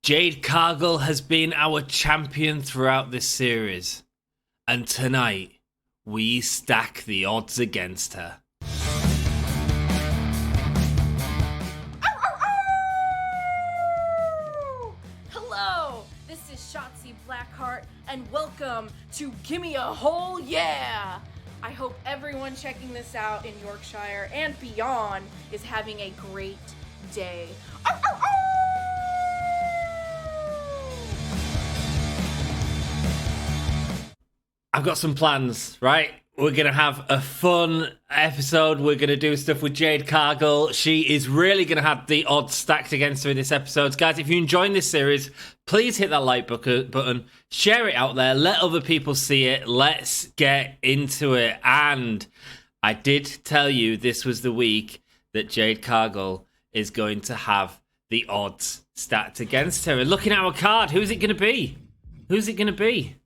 Jade Cargill has been our champion throughout this series. And tonight, we stack the odds against her. Hello, this is Shotzi Blackheart, and welcome to Gimme a Whole Yeah! I hope everyone checking this out in Yorkshire and beyond is having a great day. I've got some plans, right? We're going to have a fun episode. We're going to do stuff with Jade Cargill. She is really going to have the odds stacked against her in this episode. Guys, if you're enjoying this series, please hit that like button. Share it out there. Let other people see it. Let's get into it. And I did tell you this was the week that Jade Cargill is going to have the odds stacked against her. And looking at our card, who's it going to be? Who's it going to be?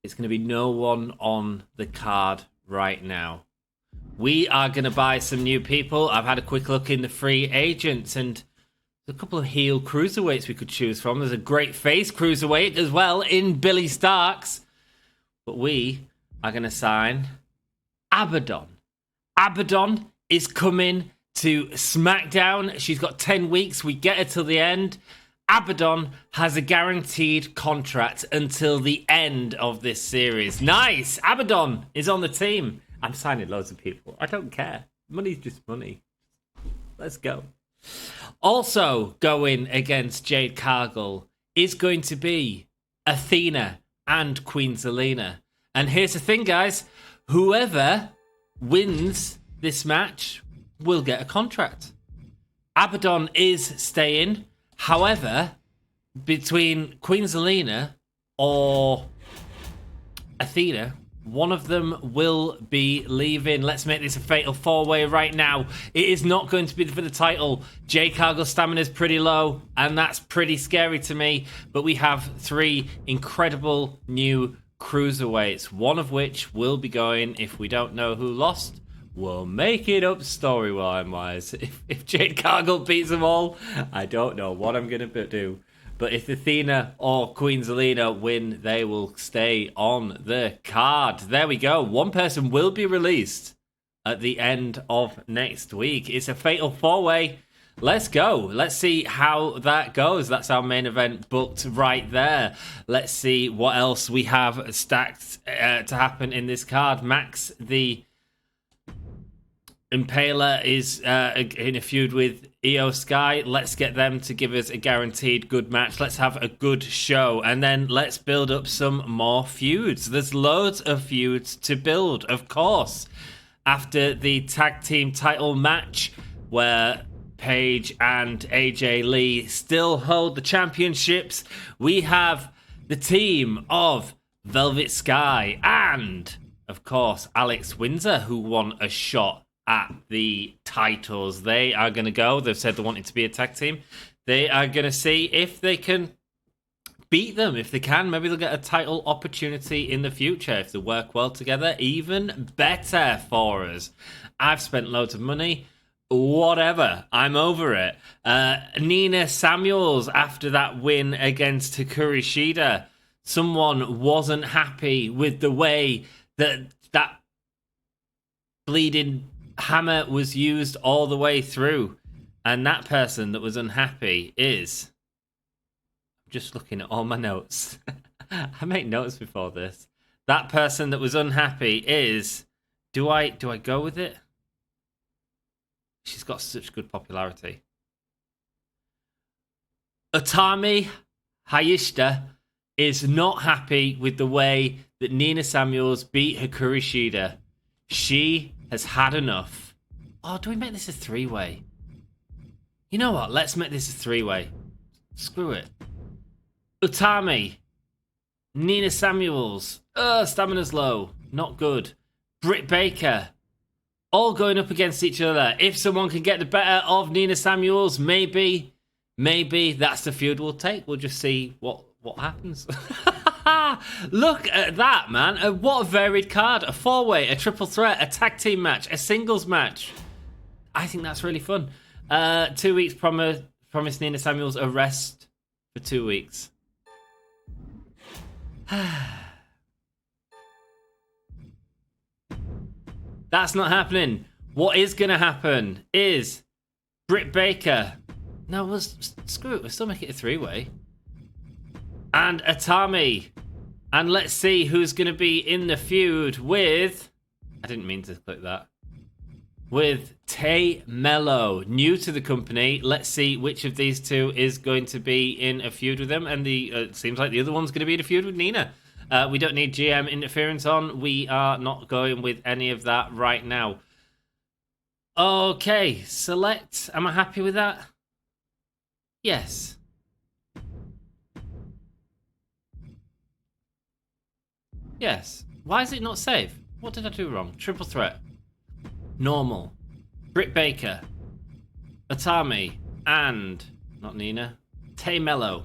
It's going to be no one on the card right now. We are going to buy some new people. I've had a quick look in the free agents, and there's a couple of heel cruiserweights we could choose from. There's a great face cruiserweight as well in Billie Starkz. But we are going to sign Abadon. Abadon is coming to SmackDown. She's got 10 weeks. We get her till the end. Abadon has a guaranteed contract until the end of this series. Nice! Abadon is on the team. I'm signing loads of people. I don't care. Money's just money. Let's go. Also going against Jade Cargill is going to be Athena and Queen Zelina. And here's the thing, guys. Whoever wins this match will get a contract. Abadon is staying. However, between Queen Zelina or Athena, one of them will be leaving. Let's make this a fatal four-way right now. It is not going to be for the title. Jade Cargill's stamina is pretty low, and that's pretty scary to me. But we have three incredible new cruiserweights, one of which will be going, if we don't know who lost, we'll make it up storyline-wise. If Jade Cargill beats them all, I don't know what I'm going to do. But if Athena or Queen Zelina win, they will stay on the card. There we go. One person will be released at the end of next week. It's a fatal four-way. Let's go. Let's see how that goes. That's our main event booked right there. Let's see what else we have stacked to happen in this card. Max, the Impaler, is in a feud with Io Sky. Let's get them to give us a guaranteed good match. Let's have a good show, and then let's build up some more feuds. There's loads of feuds to build, of course. After the tag team title match, where Paige and AJ Lee still hold the championships, we have the team of Velvet Sky and, of course, Alex Windsor, who won a shot at the titles. They are going to go. They've said they want it to be a tag team. They are going to see if they can beat them. If they can, maybe they'll get a title opportunity in the future. If they work well together, even better for us. I've spent loads of money. Whatever. I'm over it. Nina Samuels, after that win against Hikaru Shida, someone wasn't happy with the way that bleeding hammer was used all the way through, and that person that was unhappy is, I'm just looking at all my notes. I make notes before this. That person that was unhappy is, do I go with it? She's got such good popularity. Utami Hayashida is not happy with the way that Nina Samuels beat Hikaru Shida. She has had enough. Oh, do we make this a three-way? You know what? Let's make this a three-way. Screw it. Utami. Nina Samuels. Stamina's low. Not good. Britt Baker. All going up against each other. If someone can get the better of Nina Samuels, maybe that's the feud we'll take. We'll just see what happens. Look at that, man. What a varied card. A four-way, a triple threat, a tag team match, a singles match. I think that's really fun. 2 weeks promo promised Nina Samuels a rest for 2 weeks. That's not happening. What is going to happen is Britt Baker. No, screw it. We'll still make it a 3-way. And Atami. And let's see who's going to be in the feud with... I didn't mean to click that. With Tay Mello. New to the company. Let's see which of these two is going to be in a feud with them. And it seems like the other one's going to be in a feud with Nina. We don't need GM interference on. We are not going with any of that right now. Okay, select. Am I happy with that? Yes. Yes. Why is it not save? What did I do wrong? Triple threat. Normal. Britt Baker. Atami. And... not Nina. Tay Mello.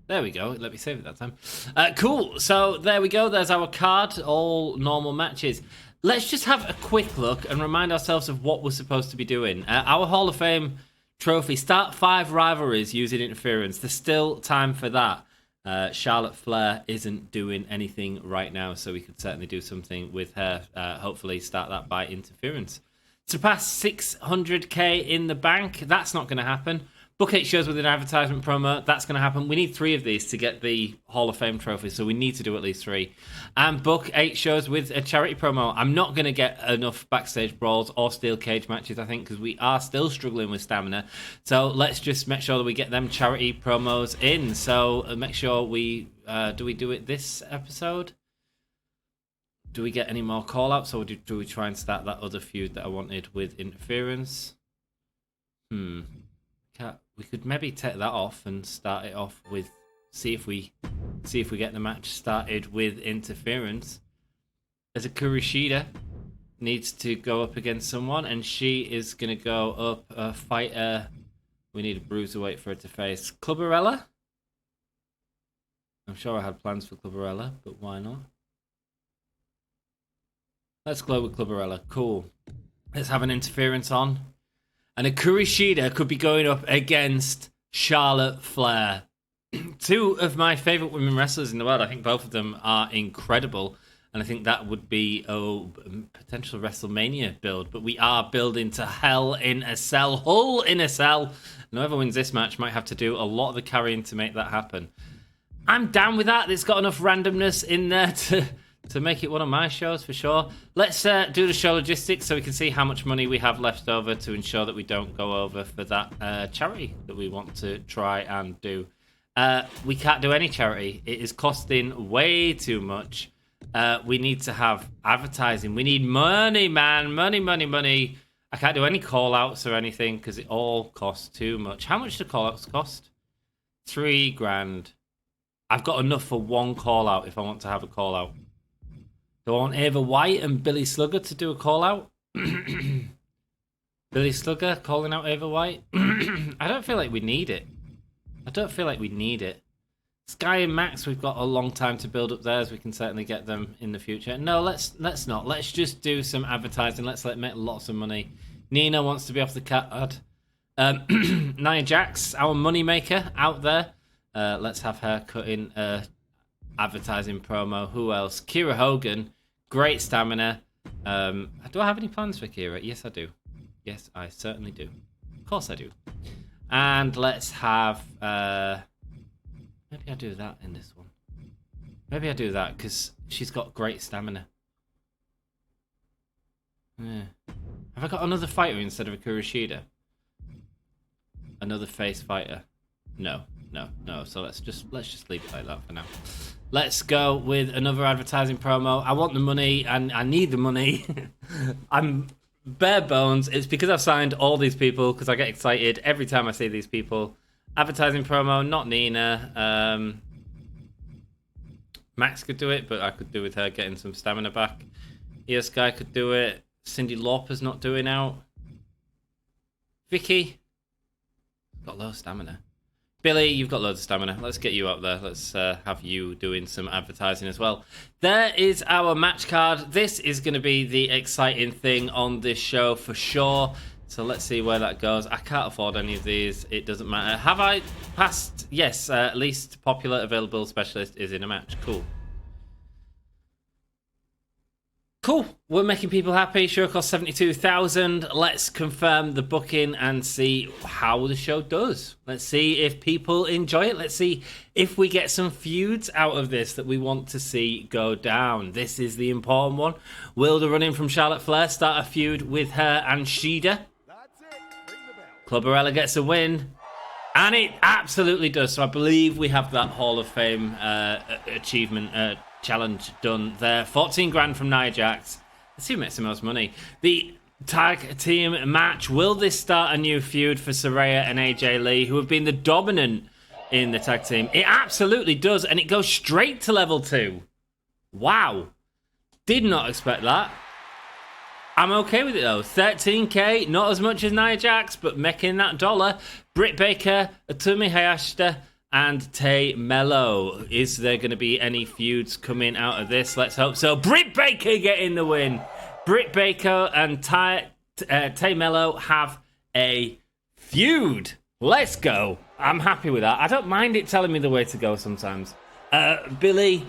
There we go. Let me save it that time. Cool. So there we go. There's our card. All normal matches. Let's just have a quick look and remind ourselves of what we're supposed to be doing. Our Hall of Fame trophy. Start 5 rivalries using interference. There's still time for that. Charlotte Flair isn't doing anything right now, so we could certainly do something with her. Hopefully start that by interference. Surpass 600k in the bank. That's not going to happen. Book 8 shows with an advertisement promo. That's going to happen. We need 3 of these to get the Hall of Fame trophy, so we need to do at least 3. And book 8 shows with a charity promo. I'm not going to get enough backstage brawls or steel cage matches, I think, because we are still struggling with stamina. So let's just make sure that we get them charity promos in. So make sure we... do we do it this episode? Do we get any more call-outs, or do we try and start that other feud that I wanted with interference? We could maybe take that off and start it off with see if we get the match started with interference. As a Kurishida needs to go up against someone, and she is gonna go up a fighter. We need a bruiserweight for her to face. Clubberella? I'm sure I had plans for Clubberella, but why not? Let's go with Clubberella. Cool. Let's have an interference on. And a Kurishida could be going up against Charlotte Flair. 2 of my favourite women wrestlers in the world. I think both of them are incredible. And I think that would be a potential WrestleMania build. But we are building to Hell in a Cell. Hull in a Cell. And whoever wins this match might have to do a lot of the carrying to make that happen. I'm down with that. It's got enough randomness in there to make it one of my shows for sure. Let's do the show logistics so we can see how much money we have left over to ensure that we don't go over for that charity that we want to try and do. We can't do any charity. It is costing way too much. We need to have advertising. We need money, man. Money. I can't do any call-outs or anything because it all costs too much. How much do call-outs cost? $3,000. I've got enough for 1 call-out if I want to have a call-out. Do I want Ava White and Billy Slugger to do a call-out? Billy Slugger calling out Ava White? I don't feel like we need it. Sky and Max, we've got a long time to build up theirs. We can certainly get them in the future. No, let's not. Let's just do some advertising. Let's make lots of money. Nina wants to be off the card. Nia Jax, our money maker out there. Let's have her cut in advertising promo. Who else? Kira Hogan. Great stamina. Do I have any plans for Kira? Yes, I do. Yes, I certainly do. Of course I do. And let's have... maybe I do that in this one. Maybe I do that because she's got great stamina. Yeah. Have I got another fighter instead of a Kurishida? Another face fighter? No. So let's just leave it like that for now. Let's go with another advertising promo. I want the money and I need the money. I'm bare bones. It's because I've signed all these people because I get excited every time I see these people. Advertising promo, not Nina. Max could do it, but I could do with her getting some stamina back. Io Sky could do it. Cyndi Lauper's not doing out. Vicky got low stamina. Billy, you've got loads of stamina. Let's get you up there. Let's have you doing some advertising as well. There is our match card. This is going to be the exciting thing on this show for sure. So let's see where that goes. I can't afford any of these. It doesn't matter. Have I passed? Yes, least popular available specialist is in a match. Cool. Cool. We're making people happy. Show cost 72,000. Let's confirm the booking and see how the show does. Let's see if people enjoy it. Let's see if we get some feuds out of this that we want to see go down. This is the important one. Will the run-in from Charlotte Flair start a feud with her and Shida? Clubberella gets a win. And it absolutely does. So I believe we have that Hall of Fame achievement challenge done there. 14 grand from Nia Jax. Let's see who makes the most money. The tag team match. Will this start a new feud for Saraya and AJ Lee, who have been the dominant in the tag team? It absolutely does. And it goes straight to level 2. Wow. Did not expect that. I'm okay with it though. 13k, not as much as Nia Jax, but making that dollar. Britt Baker, Atumi Hayashida, and Tay Mello. Is there going to be any feuds coming out of this? Let's hope so. Britt Baker getting the win. Britt Baker and Tay Mello have a feud. Let's go. I'm happy with that. I don't mind it telling me the way to go sometimes. Billie,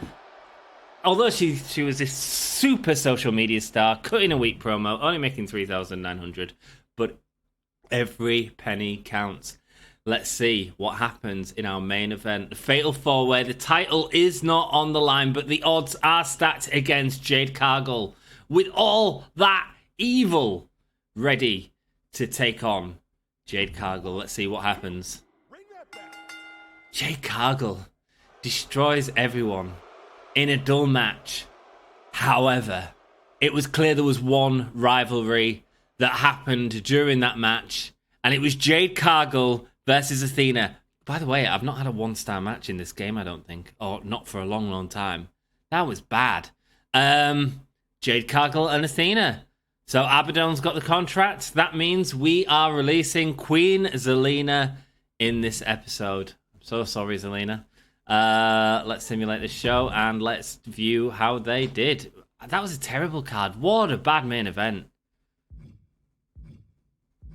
although she was this super social media star, cutting a week promo, only making 3,900, but every penny counts. Let's see what happens in our main event. The Fatal 4-Way. The title is not on the line, but the odds are stacked against Jade Cargill. With all that evil ready to take on Jade Cargill. Let's see what happens. Jade Cargill destroys everyone in a dull match. However, it was clear there was one rivalry that happened during that match, and it was Jade Cargill versus Athena. By the way, I've not had a 1-star match in this game, I don't think. Or not for a long, long time. That was bad. Jade Cargill and Athena. So Abadon's got the contract. That means we are releasing Queen Zelina in this episode. I'm so sorry, Zelina. Let's simulate this show and let's view how they did. That was a terrible card. What a bad main event.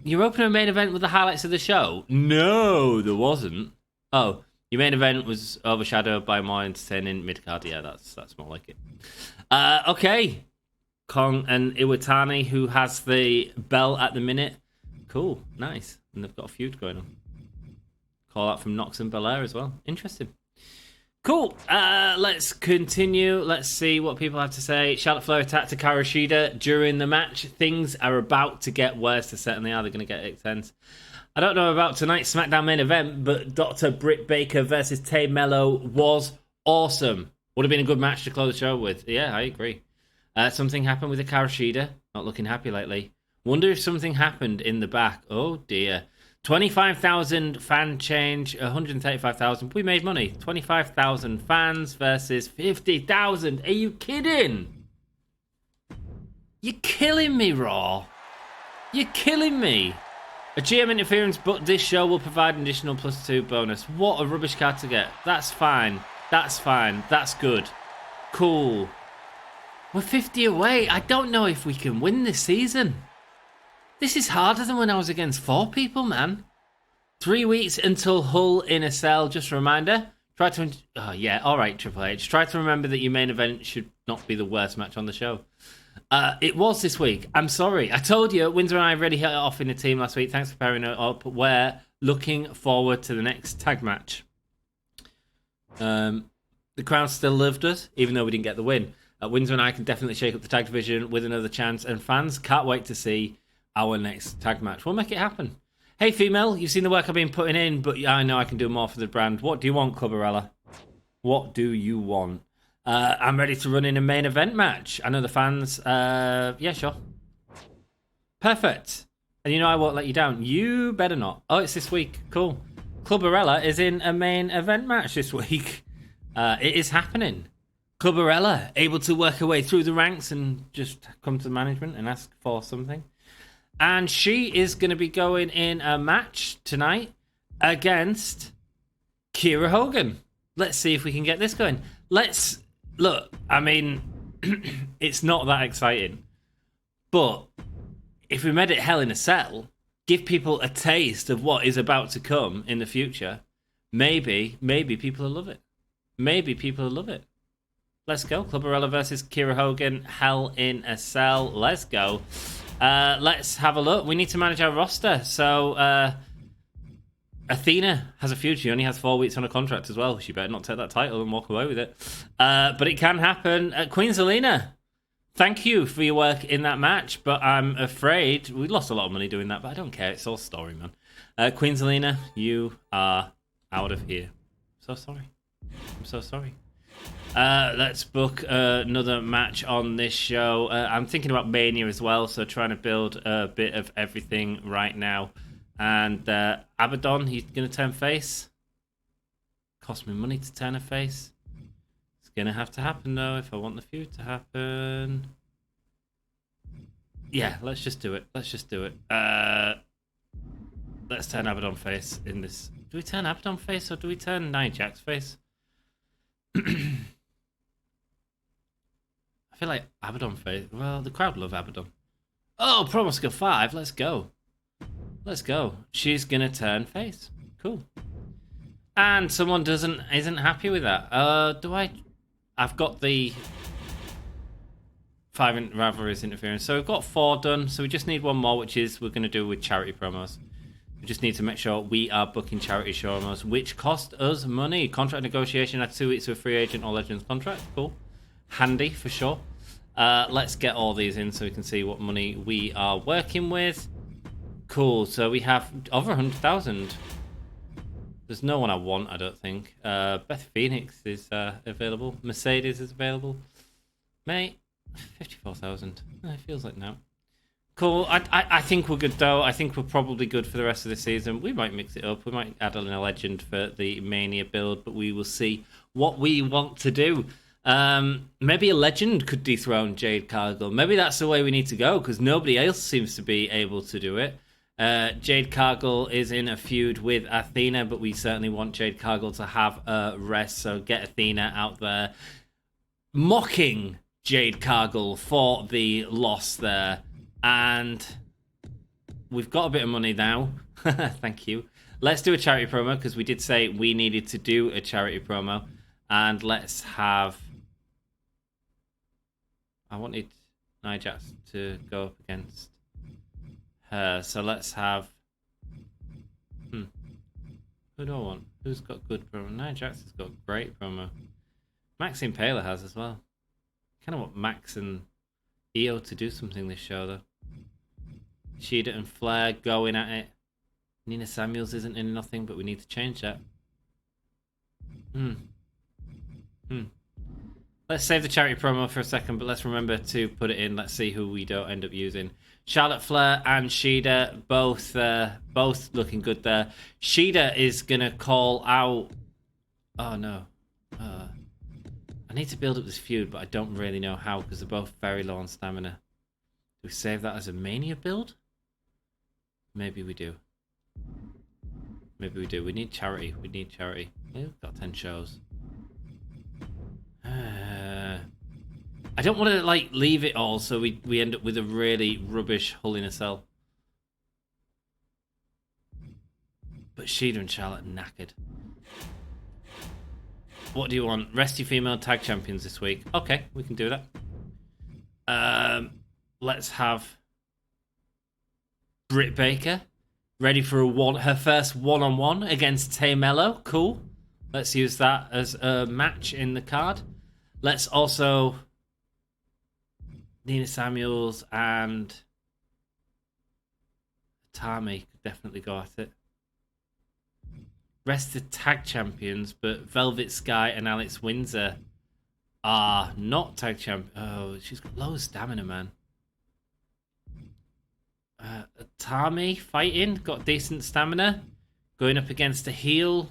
You're opening a main event with the highlights of the show? No, there wasn't. Oh, your main event was overshadowed by more entertaining mid-card. Yeah, that's more like it. Okay. Kong and Iwatani, who has the bell at the minute. Cool, nice. And they've got a feud going on. Call out from Nox and Blair as well. Interesting. Cool. Let's continue. Let's see what people have to say. Charlotte Flair attacked Hikaru Shida during the match. Things are about to get worse. They certainly are. They're going to get intense. I don't know about tonight's SmackDown main event, but Dr. Britt Baker versus Tay Mello was awesome. Would have been a good match to close the show with. Yeah, I agree. Something happened with Hikaru Shida. Not looking happy lately. Wonder if something happened in the back. Oh, dear. 25,000 fan change, 135,000. We made money. 25,000 fans versus 50,000. Are you kidding? You're killing me, Raw. You're killing me. A GM interference, but this show will provide an additional +2 bonus. What a rubbish card to get. That's fine. That's fine. That's good. Cool. We're 50 away. I don't know if we can win this season. This is harder than when I was against 4 people, man. 3 weeks until Hull in a cell. Just a reminder. Try to... Oh, yeah. All right, Triple H. Try to remember that your main event should not be the worst match on the show. It was this week. I'm sorry. I told you, Windsor and I really hit it off in the team last week. Thanks for pairing it up. We're looking forward to the next tag match. The crowd still loved us, even though we didn't get the win. Windsor and I can definitely shake up the tag division with another chance, and fans can't wait to see our next tag match. We'll make it happen. Hey, female, you've seen the work I've been putting in, but I know I can do more for the brand. What do you want, Clubberella? What do you want? I'm ready to run in a main event match. I know the fans. Yeah, sure. Perfect. And you know I won't let you down. You better not. Oh, it's this week. Cool. Clubberella is in a main event match this week. It is happening. Clubberella able to work her way through the ranks and just come to management and ask for something. And she is going to be going in a match tonight against Kiera Hogan. Let's see if we can get this going. Let's look. I mean, it's not that exciting. But if we made it Hell in a Cell, give people a taste of what is about to come in the future, maybe people will love it. Maybe people will love it. Let's go. Clubbarella versus Kira Hogan. Hell in a Cell. Let's go. Let's have a look. We need to manage our roster. So, Athena has a feud. She only has 4 weeks on a contract as well. She better not take that title and walk away with it. But it can happen. Queen Zelina, thank you for your work in that match. But I'm afraid we lost a lot of money doing that. But I don't care. It's all story, man. Queen Zelina, you are out of here. So sorry. I'm so sorry. Let's book another match on this show. I'm thinking about Mania as well, so trying to build a bit of everything right now. And Abadon, he's going to turn face. Cost me money to turn a face. It's going to have to happen, though, if I want the feud to happen. Yeah, let's just do it. Let's turn Abadon face in this. Do we turn Abadon face or do we turn Nia Jax face? I feel like Abadon face. Well, the crowd love Abadon. Oh, promo skill 5. Let's go. Let's go. She's gonna turn face. Cool. And someone isn't happy with that. I've got the 5 rivalries interference. So we've got 4 done. So we just need 1 more, which is we're gonna do with charity promos. We just need to make sure we are booking charity promos, which cost us money. Contract negotiation at 2 weeks of a free agent or Legends contract. Cool. Handy for sure. Let's get all these in so we can see what money we are working with. Cool. So we have over 100,000. There's no one I want, I don't think. Beth Phoenix is available. Mercedes is available. Mate, 54,000. It feels like now. Cool. I think we're good, though. I think we're probably good for the rest of the season. We might mix it up. We might add in a legend for the Mania build, but we will see what we want to do. Maybe a legend could dethrone Jade Cargill. Maybe that's the way we need to go, because nobody else seems to be able to do it. Jade Cargill is in a feud with Athena, but we certainly want Jade Cargill to have a rest, so get Athena out there mocking Jade Cargill for the loss there. And we've got a bit of money now. Thank you. Let's do a charity promo, because we did say we needed to do a charity promo. And let's have... I wanted Nia Jax to go up against her. So let's have... Who do I want? Who's got good promo? Nia Jax has got great promo. Maxine Paler has as well. Kind of want Max and Io to do something this show, though. Shida and Flair going at it. Nina Samuels isn't in nothing, but we need to change that. Let's save the charity promo for a second, but let's remember to put it in. Let's see who we don't end up using. Charlotte Flair and Shida, both looking good there. Shida is going to call out... Oh, no. I need to build up this feud, but I don't really know how, because they're both very low on stamina. Do we save that as a Mania build? Maybe we do. Maybe we do. We need charity. We need charity. We've got 10 shows. I don't want to like leave it all so we end up with a really rubbish Hell in a Cell. But Shida and Charlotte are knackered. What do you want? Rest your female tag champions this week. Okay, we can do that. Let's have Britt Baker ready for her first one-on-one against Tay Mello. Cool. Let's use that as a match in the card. Let's also... Nina Samuels and Tami could definitely go at it. Rest the tag champions, but Velvet Sky and Alex Windsor are not tag champions. Oh, she's got low stamina, man. Tami fighting, got decent stamina. Going up against a heel.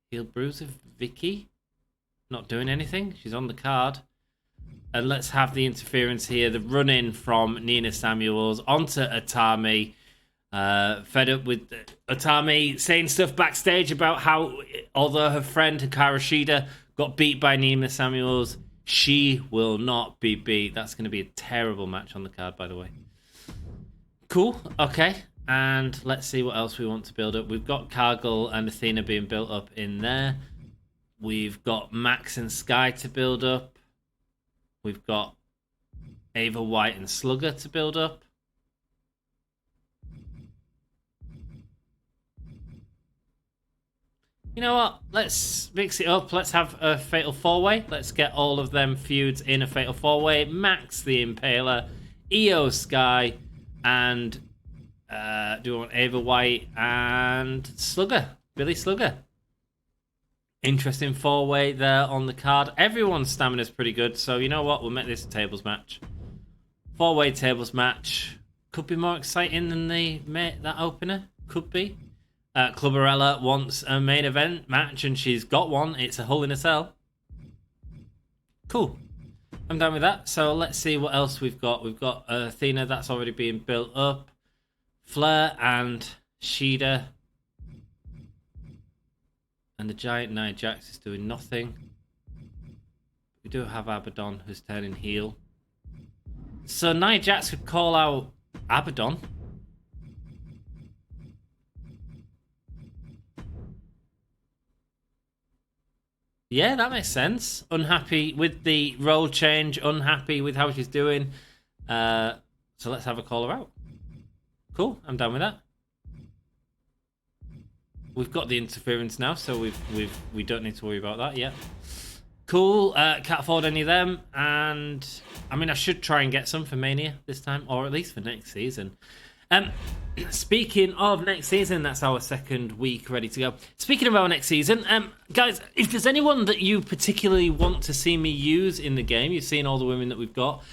Heel bruiser, Vicky. Not doing anything. She's on the card. And let's have the interference here. The run-in from Nina Samuels onto Atami. Fed up with Atami saying stuff backstage about how, although her friend Hikaru Shida got beat by Nina Samuels, She will not be beat. That's going to be a terrible match on the card, by the way. Cool. Okay. And let's see what else we want to build up. We've got Cargill and Athena being built up in there. We've got Max and Sky to build up. We've got Ava White and Slugger to build up. You know what? Let's mix it up. Let's have a Fatal 4-Way. Let's get all of them feuds in a Fatal 4-Way. Max the Impaler, Io Sky, and do we want Ava White and Slugger? Billy Slugger. Interesting 4-way there on the card. Everyone's stamina's pretty good, so you know what? We'll make this a tables match. 4-way tables match. Could be more exciting than that opener. Could be. Clubberella wants a main event match, and she's got one. It's a Hell in a Cell. Cool. I'm down with that. So let's see what else we've got. We've got Athena. That's already being built up. Flair and Shida. And the giant Nia Jax is doing nothing. We do have Abadon, who's turning heel. So Nia Jax could call out Abadon. Yeah, that makes sense. Unhappy with the role change, unhappy with how she's doing. So let's have a call her out. Cool, I'm down with that. We've got the interference now, so we don't need to worry about that yet. Cool, can't afford any of them, and I mean I should try and get some for Mania this time, or at least for next season. Speaking of next season, that's our second week ready to go. Speaking of our next season, guys, if there's anyone that you particularly want to see me use in the game, you've seen all the women that we've got,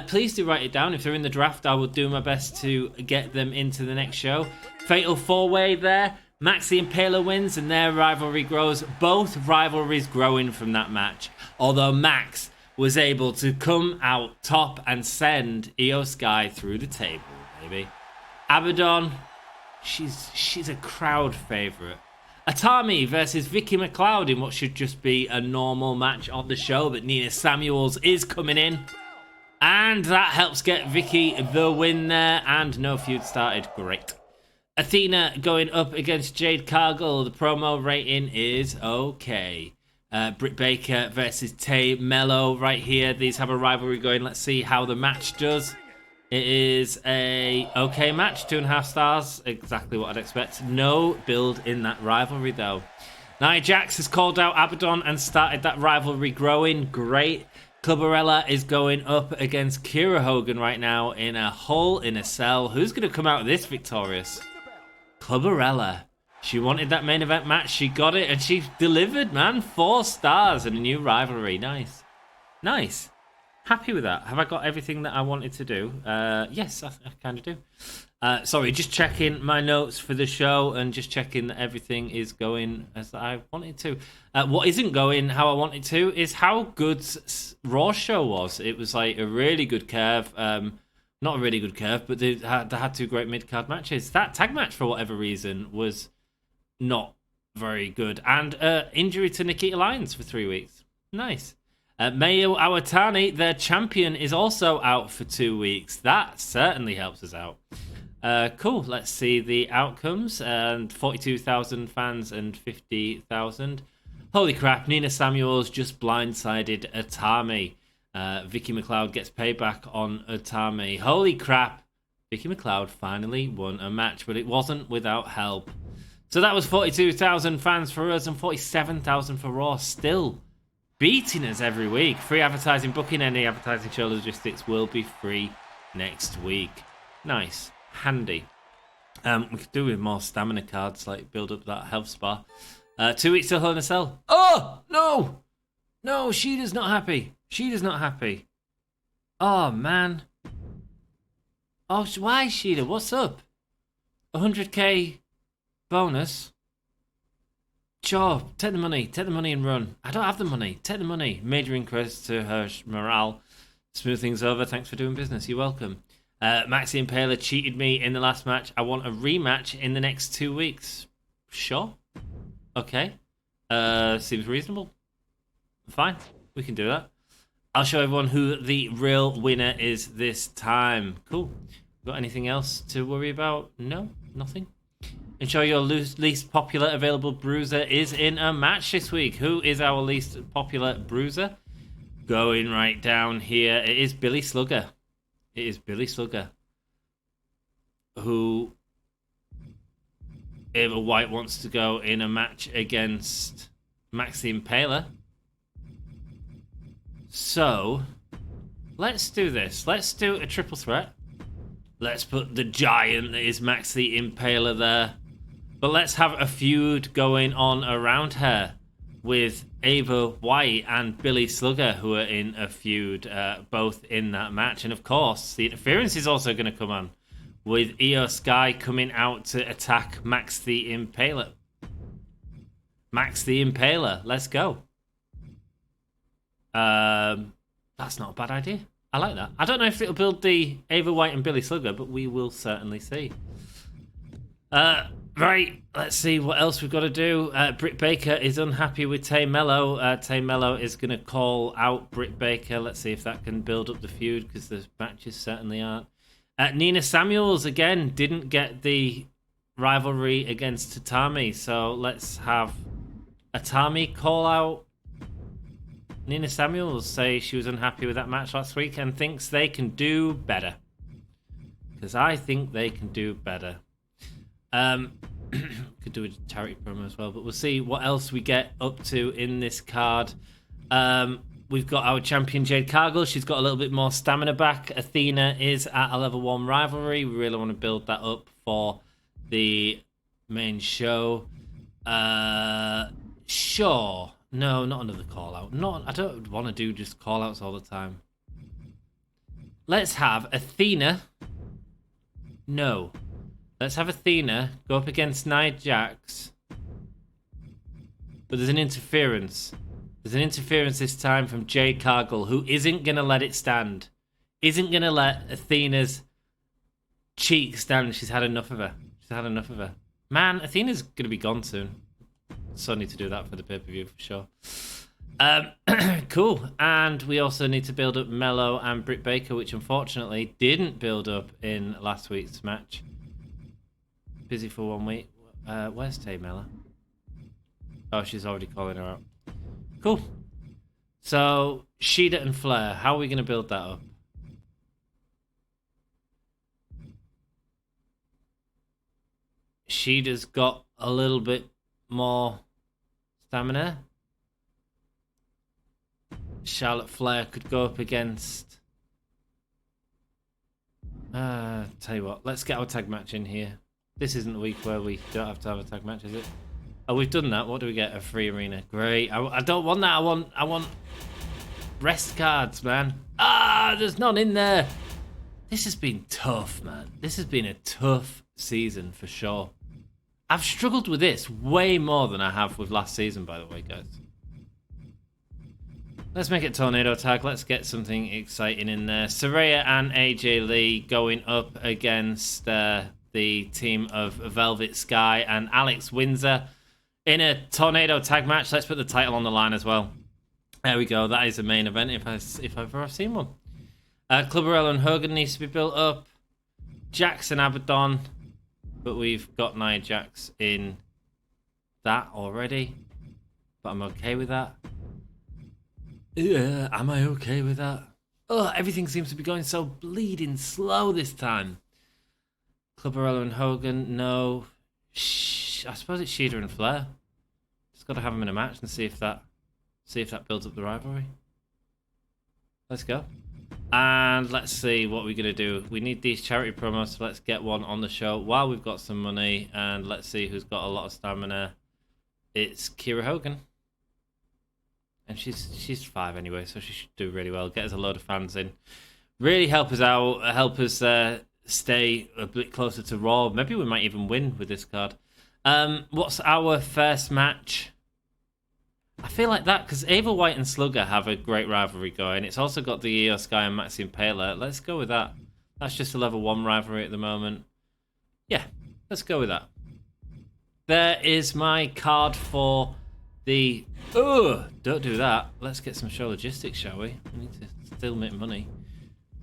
please do write it down. If they're in the draft, I will do my best to get them into the next show. Fatal 4-way there. Max the Impaler wins and their rivalry grows. Both rivalries growing from that match. Although Max was able to come out top and send Io Sky through the table, baby. Abadon, she's a crowd favourite. Atami versus Vicky McLeod in what should just be a normal match on the show, but Nina Samuels is coming in. And that helps get Vicky the win there, and no feud started. Great. Athena going up against Jade Cargill. The promo rating is okay. Britt Baker versus Tay Mello right here. These have a rivalry going. Let's see how the match does. It is a okay match, 2.5 stars, exactly what I'd expect. No build in that rivalry though. Nia Jax has called out Abadon and started that rivalry growing. Great. Clubberella is going up against Kira Hogan right now in a Hell in a Cell. Who's going to come out of this victorious? Clubberella. She wanted that main event match. She got it and she delivered, man. 4 stars and a new rivalry. Nice. Nice. Happy with that. Have I got everything that I wanted to do? Yes, I kind of do. Sorry, just checking my notes for the show and just checking that everything is going as I wanted to. What isn't going how I wanted to is how good Raw show was. It was like a really good curve. Not a really good curve, but they had 2 great mid-card matches. That tag match, for whatever reason, was not very good. And injury to Nikita Lyons for 3 weeks. Nice. Mayu Iwatani, their champion, is also out for 2 weeks. That certainly helps us out. Cool. Let's see the outcomes. 42,000 fans and 50,000. Holy crap. Nina Samuels just blindsided Atami. Vicky McLeod gets payback on Atami. Holy crap. Vicky McLeod finally won a match, but it wasn't without help. So that was 42,000 fans for us and 47,000 for Raw. Still beating us every week. Free advertising, booking any advertising show logistics will be free next week. Nice. Handy. We could do with more stamina cards, like build up that health spa. 2 weeks till Hell in a Cell. Oh, no! No, Shida's not happy. Shida's not happy. Oh, man. Oh, why, Shida? What's up? 100k bonus? Sure, take the money and run. I don't have the money. Take the money. Major increase to her morale. Smooth things over. Thanks for doing business. You're welcome. Maxi Impaler cheated me in the last match. I want a rematch in the next 2 weeks. Sure. Okay. Seems reasonable. Fine. We can do that. I'll show everyone who the real winner is this time. Cool. Got anything else to worry about? No, nothing. Ensure your least popular available bruiser is in a match this week. Who is our least popular bruiser? Going right down here, it is Billie Slugger. It is Billie Slugger, who Ava White wants to go in a match against Max the Impaler. So, let's do this. Let's do a triple threat. Let's put the giant that is Max the Impaler there. But let's have a feud going on around her with Ava White and Billie Slugger, who are in a feud, both in that match. And of course, the interference is also going to come on, with Io Sky coming out to attack Max the Impaler. Max the Impaler, let's go. That's not a bad idea. I like that. I don't know if it'll build the Ava White and Billie Slugger, but we will certainly see. Right, let's see what else we've got to do. Britt Baker is unhappy with Tay Mello. Tay Mello is going to call out Britt Baker. Let's see if that can build up the feud, because the matches certainly aren't. Nina Samuels, again, didn't get the rivalry against Tatami, so let's have Atami call out Nina Samuels, say she was unhappy with that match last week and thinks they can do better. Because I think they can do better. Could do a charity promo as well, but we'll see what else we get up to in this card. We've got our champion Jade Cargill. She's got a little bit more stamina back. Athena is at a level 1 rivalry. We really want to build that up for the main show. Sure. No, not another call out. I don't want to do just call outs all the time. Let's have Athena. No. Let's have Athena go up against Nia Jax. But there's an interference. There's an interference this time from Jade Cargill, who isn't going to let it stand. Isn't going to let Athena's cheek stand. She's had enough of her. She's had enough of her. Man, Athena's going to be gone soon. So I need to do that for the pay-per-view for sure. Cool. And we also need to build up Mello and Britt Baker, which unfortunately didn't build up in last week's match. Busy for 1 week. Where's Tay Mello? Oh, she's already calling her out. Cool. So, Shida and Flair, how are we going to build that up? Shida's got a little bit more stamina. Charlotte Flair could go up against... tell you what, let's get our tag match in here. This isn't the week where we don't have to have a tag match, is it? Oh, we've done that. What do we get? A free arena. Great. I don't want that. I want rest cards, man. There's none in there. This has been tough, man. This has been a tough season for sure. I've struggled with this way more than I have with last season, by the way, guys. Let's make it tornado tag. Let's get something exciting in there. Saraya and AJ Lee going up against the team of Velvet Sky and Alex Windsor in a tornado tag match. Let's put the title on the line as well. There we go. That is the main event if I've ever seen one. Clubberella and Hogan needs to be built up. Jax and Abadon. But we've got Nia Jax in that already. But I'm okay with that. Yeah, am I okay with that? Oh, everything seems to be going so bleeding slow this time. Clubberella and Hogan, no. I suppose it's Shida and Flair. Just got to have them in a match and see if that builds up the rivalry. Let's go. And let's see what we're going to do. We need these charity promos, so let's get one on the show while we've got some money. And let's see who's got a lot of stamina. It's Kiera Hogan. And she's 5 anyway, so she should do really well. Get us a load of fans in. Really help us out. Help us stay a bit closer to Raw. Maybe we might even win with this card. What's our first match? I feel like that, because Ava White and Slugger have a great rivalry going. It's also got the Io Sky and Maxi Impaler. Let's go with that. That's just a level 1 rivalry at the moment. Yeah, let's go with that. There is my card for the... Oh, don't do that. Let's get some show logistics, shall we? We need to still make money.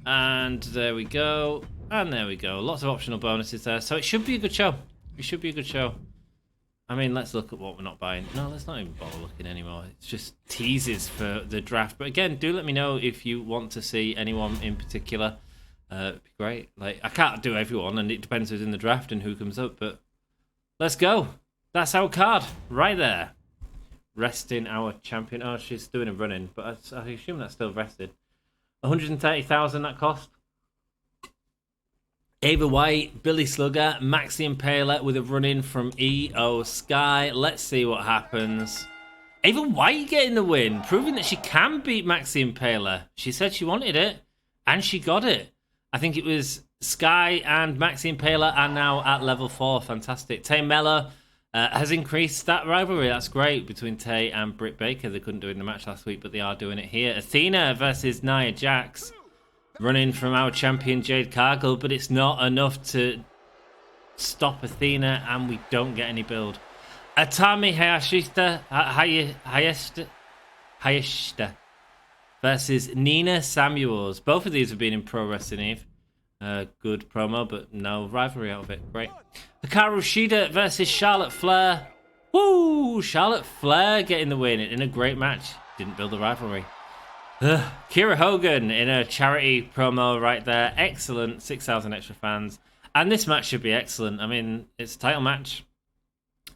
And there we go. And there we go. Lots of optional bonuses there. So it should be a good show. It should be a good show. I mean, let's look at what we're not buying. No, let's not even bother looking anymore. It's just teases for the draft. But again, do let me know if you want to see anyone in particular. It'd be great. Like, I can't do everyone, and it depends who's in the draft and who comes up. But let's go. That's our card right there. Resting our champion. Oh, she's doing a run-in, but I assume that's still rested. 130,000 that cost. Ava White, Billy Slugger, Maxi Impaler with a run-in from EO Sky. Let's see what happens. Ava White getting the win, proving that she can beat Maxi Impaler. She said she wanted it, and she got it. I think it was Sky and Maxi Impaler are now at level 4. Fantastic. Tay Mello has increased that rivalry. That's great between Tay and Britt Baker. They couldn't do it in the match last week, but they are doing it here. Athena versus Nia Jax. Running from our champion Jade Cargill, but it's not enough to stop Athena, and we don't get any build. Atami Hayashita versus Nina Samuels. Both of these have been in Pro Wrestling Eve. Good promo, but no rivalry out of it. Great. Hikaru Shida versus Charlotte Flair. Woo! Charlotte Flair getting the win in a great match. Didn't build a rivalry. Kira Hogan in a charity promo right there. Excellent. 6,000 extra fans. And this match should be excellent. I mean, it's a title match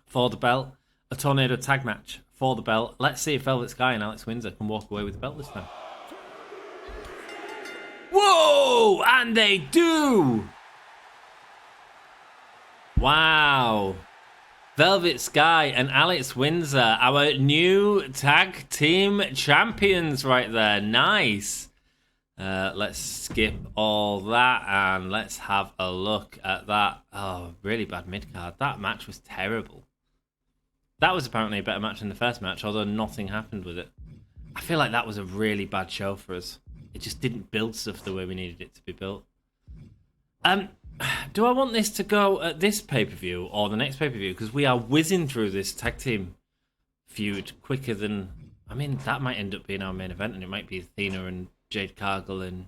for the belt. A tornado tag match for the belt. Let's see if Velvet Sky and Alex Windsor can walk away with the belt this time. Whoa! And they do! Wow. Velvet Sky and Alex Windsor, our new tag team champions right there. Nice. Let's skip all that and let's have a look at that. Oh, really bad mid-card. That match was terrible. That was apparently a better match than the first match, although nothing happened with it. I feel like that was a really bad show for us. It just didn't build stuff the way we needed it to be built. Do I want this to go at this pay-per-view or the next pay-per-view? Because we are whizzing through this tag team feud quicker than... I mean, that might end up being our main event, and it might be Athena and Jade Cargill and...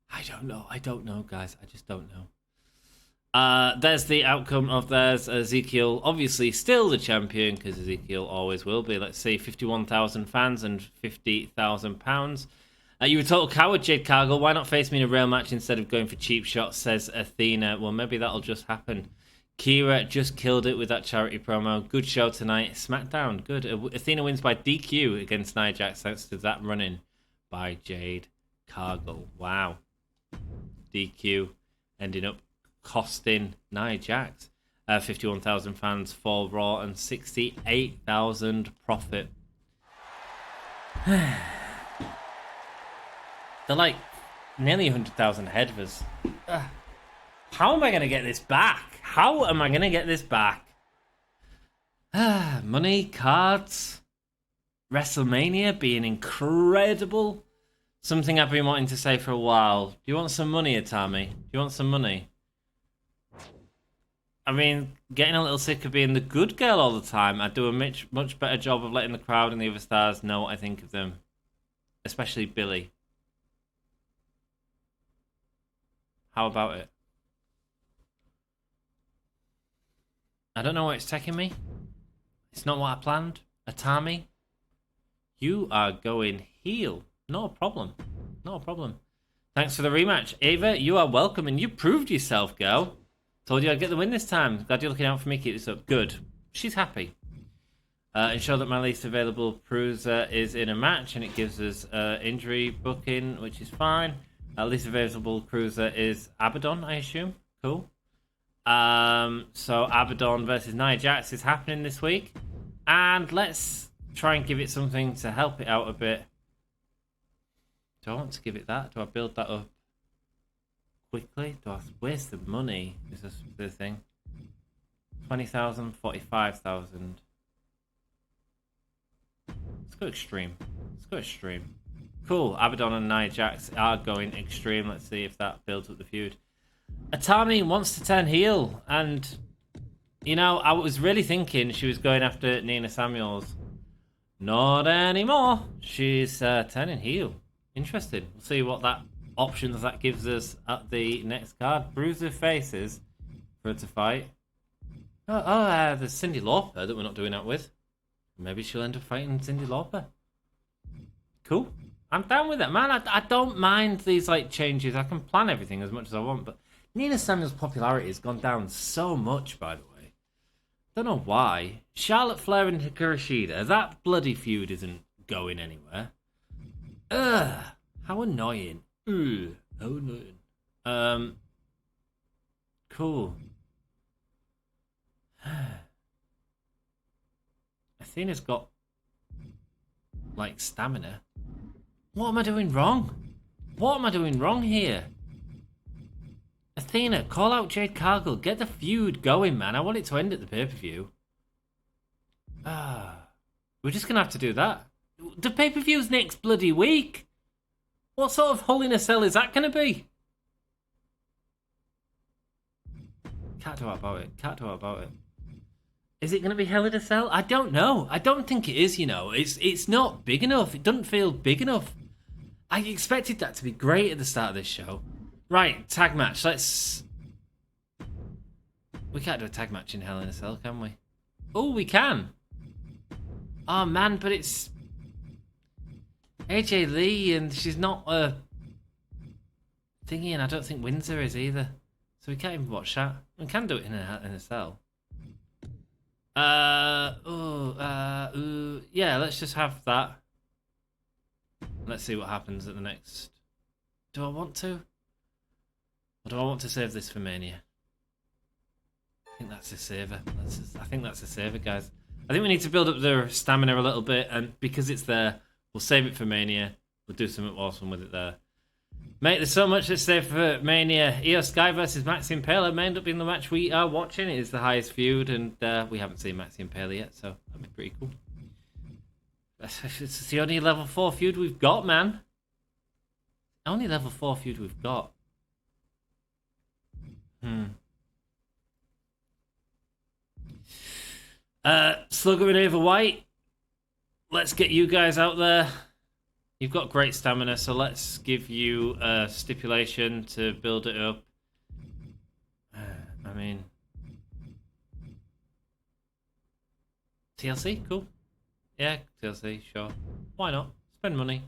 I don't know, guys. I just don't know. There's the outcome of theirs. Ezekiel, obviously still the champion, because Ezekiel always will be. Let's see, 51,000 fans and £50,000. You were a total coward, Jade Cargill. Why not face me in a real match instead of going for cheap shots, says Athena. Well, maybe that'll just happen. Kira just killed it with that charity promo. Good show tonight. SmackDown, good. Athena wins by DQ against Nia Jax thanks to that run-in by Jade Cargill. Wow. DQ ending up costing Nia Jax 51,000 fans for Raw and 68,000 profit. They're like nearly 100,000 ahead of us. How am I going to get this back? How am I going to get this back? Money, cards, WrestleMania being incredible. Something I've been wanting to say for a while. Do you want some money, Atami? Do you want some money? I mean, getting a little sick of being the good girl all the time. I do a much better job of letting the crowd and the other stars know what I think of them. Especially Billie. How about it? I don't know where it's taking me. It's not what I planned. Atami, you are going heel. No problem. No problem. Thanks for the rematch. Ava, you are welcome, and you proved yourself, girl. Told you I'd get the win this time. Glad you're looking out for me. Keep this up. Good. She's happy. Ensure that my least available cruiser is in a match, and it gives us injury booking, which is fine. Least available cruiser is Abadon, I assume. Cool. So Abadon versus Nia Jax is happening this week. And let's try and give it something to help it out a bit. Do I want to give it that? Do I build that up quickly? Where's the money? Is this the thing? 20,000, 45,000. Let's go extreme. Let's go extreme. Cool. Abadon and Nia Jax are going extreme. Let's see if that builds up the feud. Atami wants to turn heel, and you know, I was really thinking she was going after Nina Samuels, Not anymore. She's turning heel. Interesting. We'll see what that options that gives us at the next card. Bruiser faces for her to fight. There's Cyndi Lauper that we're not doing that with. Maybe she'll end up fighting Cyndi Lauper. Cool. I'm down with that, man. I don't mind these like changes. I can plan everything as much as I want, but Nina Samuel's popularity has gone down so much, by the way. Don't know why. Charlotte Flair and Hikaru Shida, that bloody feud isn't going anywhere. Ugh, how annoying. Ugh, how annoying. Cool. Athena's got like stamina. What am I doing wrong? What am I doing wrong here? Athena, call out Jade Cargill. Get the feud going, man. I want it to end at the pay-per-view. We're just going to have to do that. The pay-per-view's next bloody week. What sort of Hell in a Cell is that going to be? Can't do about it. Is it going to be Hell in a Cell? I don't know. I don't think it is, you know. It's not big enough. It doesn't feel big enough. I expected that to be great at the start of this show. Right, tag match. We can't do a tag match in Hell in a Cell, can we? Oh, we can. Oh, man, but it's AJ Lee, and she's not a thingy, and I don't think Windsor is either. So we can't even watch that. We can do it in a cell. Yeah, let's just have that. Let's see what happens at the next. Do I want to? Or do I want to save this for Mania? I think that's a saver. I think that's a saver, guys. I think we need to build up their stamina a little bit, and because it's there, we'll save it for Mania. We'll do something awesome with it there. Mate, there's so much to say for Mania. Io Sky versus Maxi Impala may end up being the match we are watching. It is the highest feud, and we haven't seen Maxi Impala yet, so that'd be pretty cool. It's the only level 4 feud we've got, man. Only level 4 feud we've got. Slugger and Ava White. Let's get you guys out there. You've got great stamina, so let's give you a stipulation to build it up. I mean... TLC? Cool. Yeah, TLC, sure. Why not? Spend money.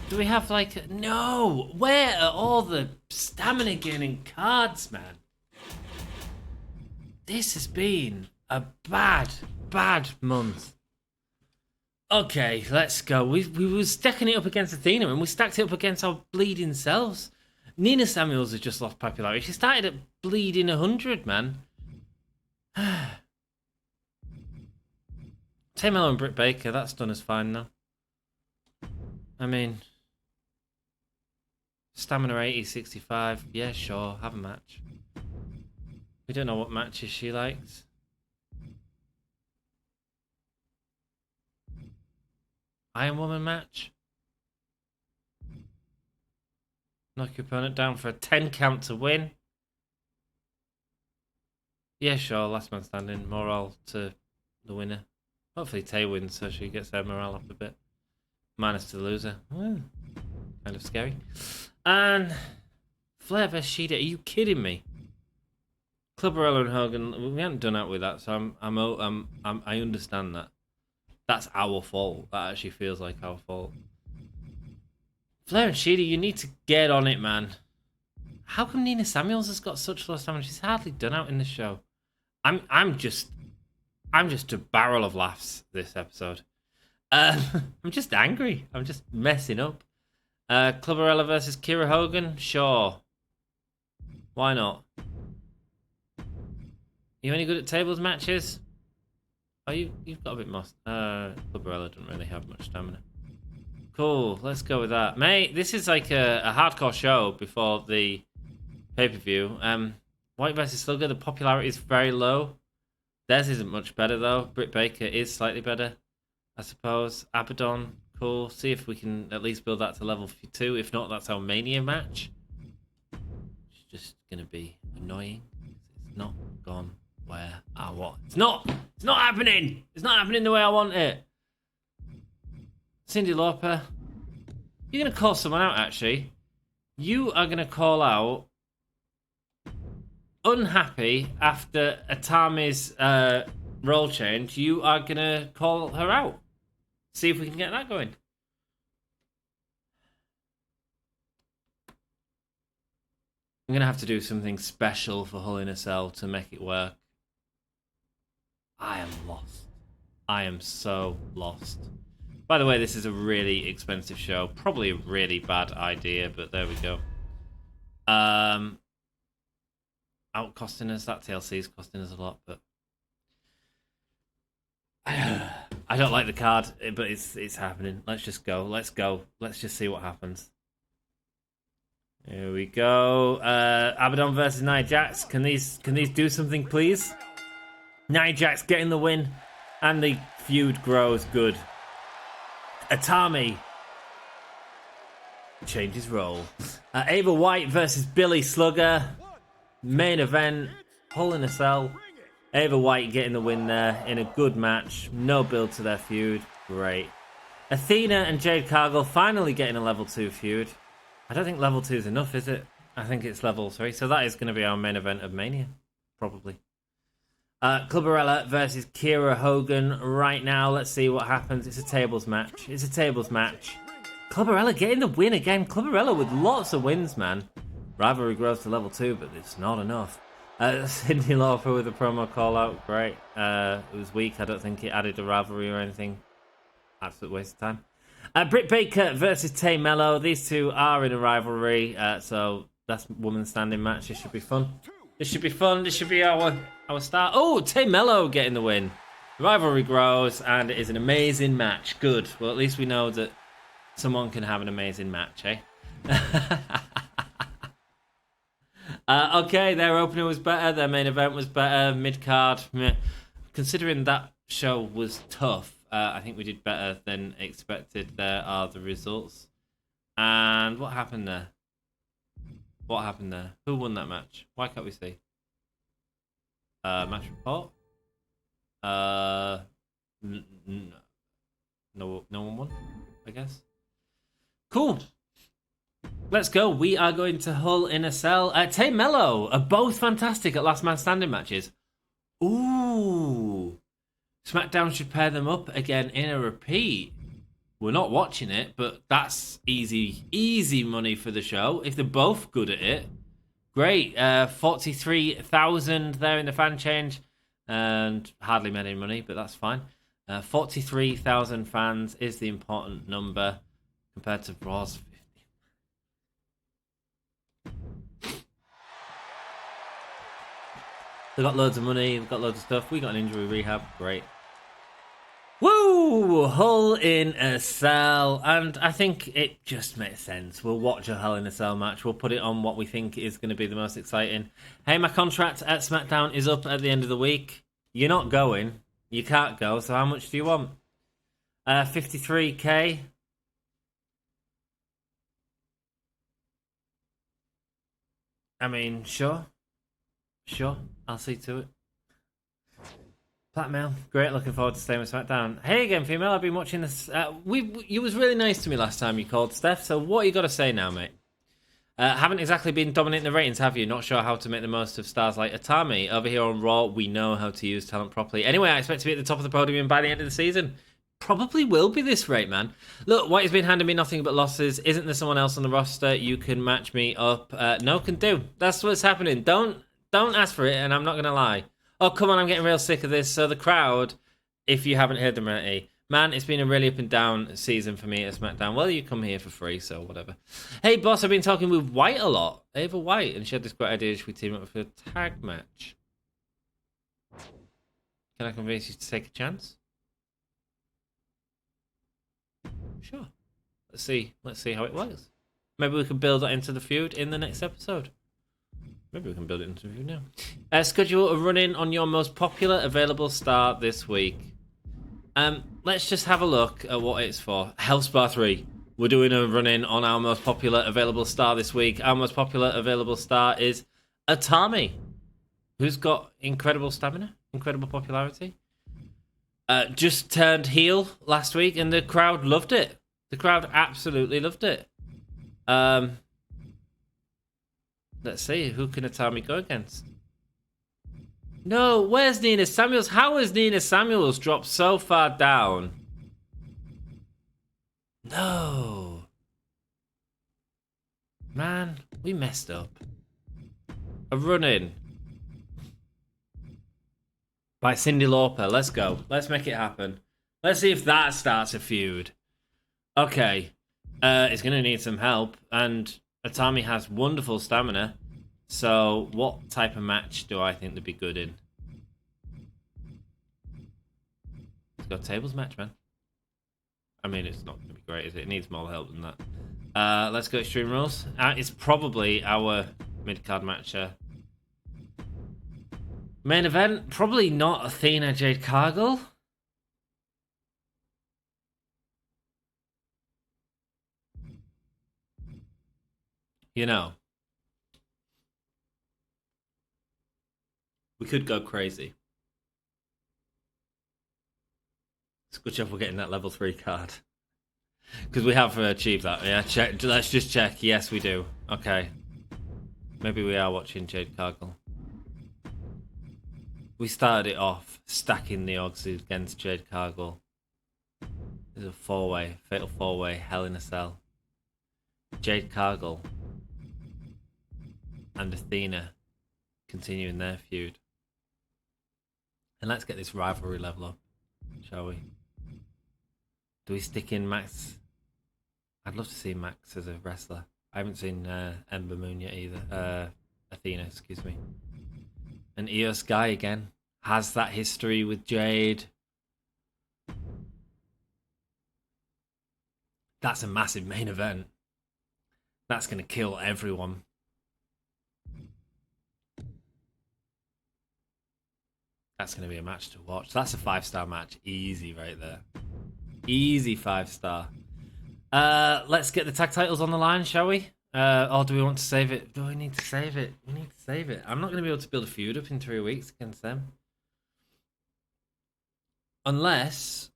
Do we have like... No! Where are all the stamina gaining cards, man? This has been a bad month. Okay, let's go. We were stacking it up against Athena, and we stacked it up against our bleeding selves. Nina Samuels has just lost popularity. She started at bleeding 100, man. Tamela and Britt Baker, that's done as fine now. I mean, stamina 80, 65. Yeah, sure, have a match. We don't know what matches she likes. Iron Woman match. Knock your opponent down for a 10 count to win. Yeah, sure, last man standing. Morale to the winner. Hopefully Tay wins so she gets her morale up a bit. Minus to the loser. Kind of scary. And Flair vs Shida, are you kidding me? Clubberella and Hogan, we haven't done out with that, so I understand that. That's our fault. That actually feels like our fault. Flair and Shida, you need to get on it, man. How come Nina Samuels has got such low stamina? She's hardly done out in the show. I'm just a barrel of laughs this episode. I'm just angry. I'm just messing up. Clubberella versus Kira Hogan, sure. Why not? You any good at tables matches? Oh, you've got a bit more. Clubberella doesn't really have much stamina. Cool, let's go with that. Mate, this is like a hardcore show before the pay-per-view. White versus Slugger, the popularity is very low. Theirs isn't much better, though. Britt Baker is slightly better, I suppose. Abadon, cool. See if we can at least build that to level 2. If not, that's our Mania match. It's just going to be annoying. It's not gone where I want. It's It's not happening. It's not happening the way I want it. Cyndi Lauper. You're going to call someone out, actually. You are going to call out unhappy after Atami's role change. You are going to call her out. See if we can get that going. I'm going to have to do something special for Hull in a Cell to make it work. I am lost. I am so lost. By the way, this is a really expensive show. Probably a really bad idea, but there we go. Outcosting us. That TLC is costing us a lot, but I don't like the card, but it's happening. Let's just go. Let's go. Let's just see what happens. Here we go. Abadon versus Nia Jax. Can these do something, please? Nia Jax getting the win, and the feud grows good. Atami changes role. Ava White versus Billy Slugger. Main event. Hull in a Cell. Ava White getting the win there in a good match. No build to their feud. Great. Athena and Jade Cargill finally getting a level 2 feud. I don't think level 2 is enough, is it? I think it's level 3. So that is going to be our main event of Mania. Probably. Clubberella versus Kiera Hogan right now. Let's see what happens. It's a tables match. It's a tables match. Clubberella getting the win again. Clubberella with lots of wins, man. Rivalry grows to level 2, but it's not enough. Cyndi Lauper with a promo call out. Great. It was weak. I don't think it added a rivalry or anything. Absolute waste of time. Britt Baker versus Tay Mello. These two are in a rivalry, so that's women's standing match. This should be fun. This should be fun. This should be our start. Oh, Tay Mello getting the win. The rivalry grows, and it is an amazing match. Good. Well, at least we know that someone can have an amazing match, eh? Okay, their opener was better. Their main event was better. Mid-card, meh. Considering that show was tough, I think we did better than expected. There are the results. And what happened there? What happened there? Who won that match? Why can't we see? Match report? No one won, I guess. Cool. Let's go. We are going to Hull in a Cell. Tay Mello are both fantastic at last man standing matches. Ooh. SmackDown should pair them up again in a repeat. We're not watching it, but that's easy money for the show. If they're both good at it, great. 43,000 there in the fan change, and hardly made any money, but that's fine. 43,000 fans is the important number compared to Raw's 50. They've got loads of money, they've got loads of stuff. We got an injury rehab, great. Woo! Hull in a Cell. And I think it just makes sense. We'll watch a Hull in a Cell match. We'll put it on what we think is going to be the most exciting. Hey, my contract at SmackDown is up at the end of the week. You're not going. You can't go, so how much do you want? 53k. I mean, sure. Sure, I'll see to it. Blackmail, great. Looking forward to staying with SmackDown. Hey again, female. I've been watching this. You was really nice to me last time you called, Steph. So what you got to say now, mate? Haven't exactly been dominating the ratings, have you? Not sure how to make the most of stars like Atami. Over here on Raw, we know how to use talent properly. Anyway, I expect to be at the top of the podium by the end of the season. Probably will be this rate, man. Look, White has been handing me nothing but losses. Isn't there someone else on the roster you can match me up? No, can do. That's what's happening. Don't ask for it, and I'm not going to lie. Oh, come on, I'm getting real sick of this. So the crowd, if you haven't heard them already, man, it's been a really up and down season for me at SmackDown. Well, you come here for free, so whatever. Hey, boss, I've been talking with White a lot. Ava White, and she had this great idea. Should we team up for a tag match? Can I convince you to take a chance? Sure. Let's see how it works. Maybe we can build that into the feud in the next episode. Maybe we can build it into the feud now. Schedule a run-in on your most popular available star this week. Let's just have a look at what it's for. Hellspa 3. We're doing a run-in on our most popular available star this week. Our most popular available star is Atami, who's got incredible stamina, incredible popularity. just turned heel last week, and the crowd loved it. The crowd absolutely loved it. Let's see, who can Atami go against? No, where's Nina Samuels? How has Nina Samuels dropped so far down? No. Man, we messed up. A run-in by Cyndi Lauper. Let's go. Let's make it happen. Let's see if that starts a feud. Okay. It's going to need some help, and Atami has wonderful stamina. So, what type of match do I think they'd be good in? Let's go tables match, man. I mean, it's not going to be great, is it? It needs more help than that. Let's go Extreme Rules. It's probably our mid-card match. Main event, probably not Athena Jade Cargill. You know, we could go crazy. It's a good job we're getting that level 3 card. Because we have achieved that. Yeah, check. Let's just check. Yes, we do. Okay. Maybe we are watching Jade Cargill. We started it off stacking the odds against Jade Cargill. There's a 4-way, fatal 4-way, Hell in a Cell. Jade Cargill and Athena continuing their feud. And let's get this rivalry level up, shall we? Do we stick in Max? I'd love to see Max as a wrestler. I haven't seen Ember Moon yet either. Athena, excuse me. And Io Sky again has that history with Jade. That's a massive main event. That's going to kill everyone. That's going to be a match to watch. That's a 5-star match. Easy right there. Easy 5-star. Let's get the tag titles on the line, shall we? Or do we want to save it? Do we need to save it? We need to save it. I'm not going to be able to build a feud up in 3 weeks against them. Unless...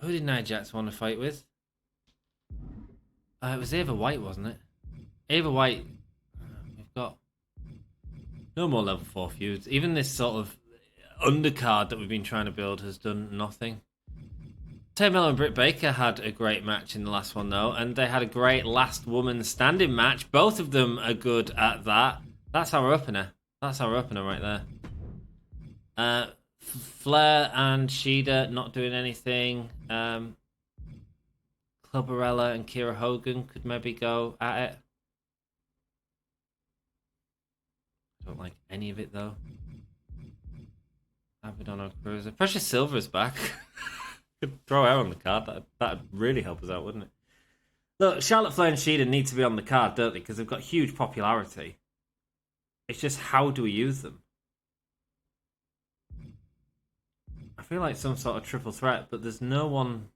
Who did Nia Jax want to fight with? It was Ava White, wasn't it? Ava White. We've got no more level 4 feuds. Even this sort of undercard that we've been trying to build has done nothing. Tay Melo and Britt Baker had a great match in the last one, though, and they had a great last woman standing match. Both of them are good at that. That's our opener. That's our opener right there. Flair and Shida not doing anything. Clubberella and Kira Hogan could maybe go at it. I don't like any of it, though. Abadon or Cruiser. Precious Silver's back. Could throw her on the card. That'd really help us out, wouldn't it? Look, Charlotte Flair and Shida need to be on the card, don't they? Because they've got huge popularity. It's just, how do we use them? I feel like some sort of triple threat, but there's no one...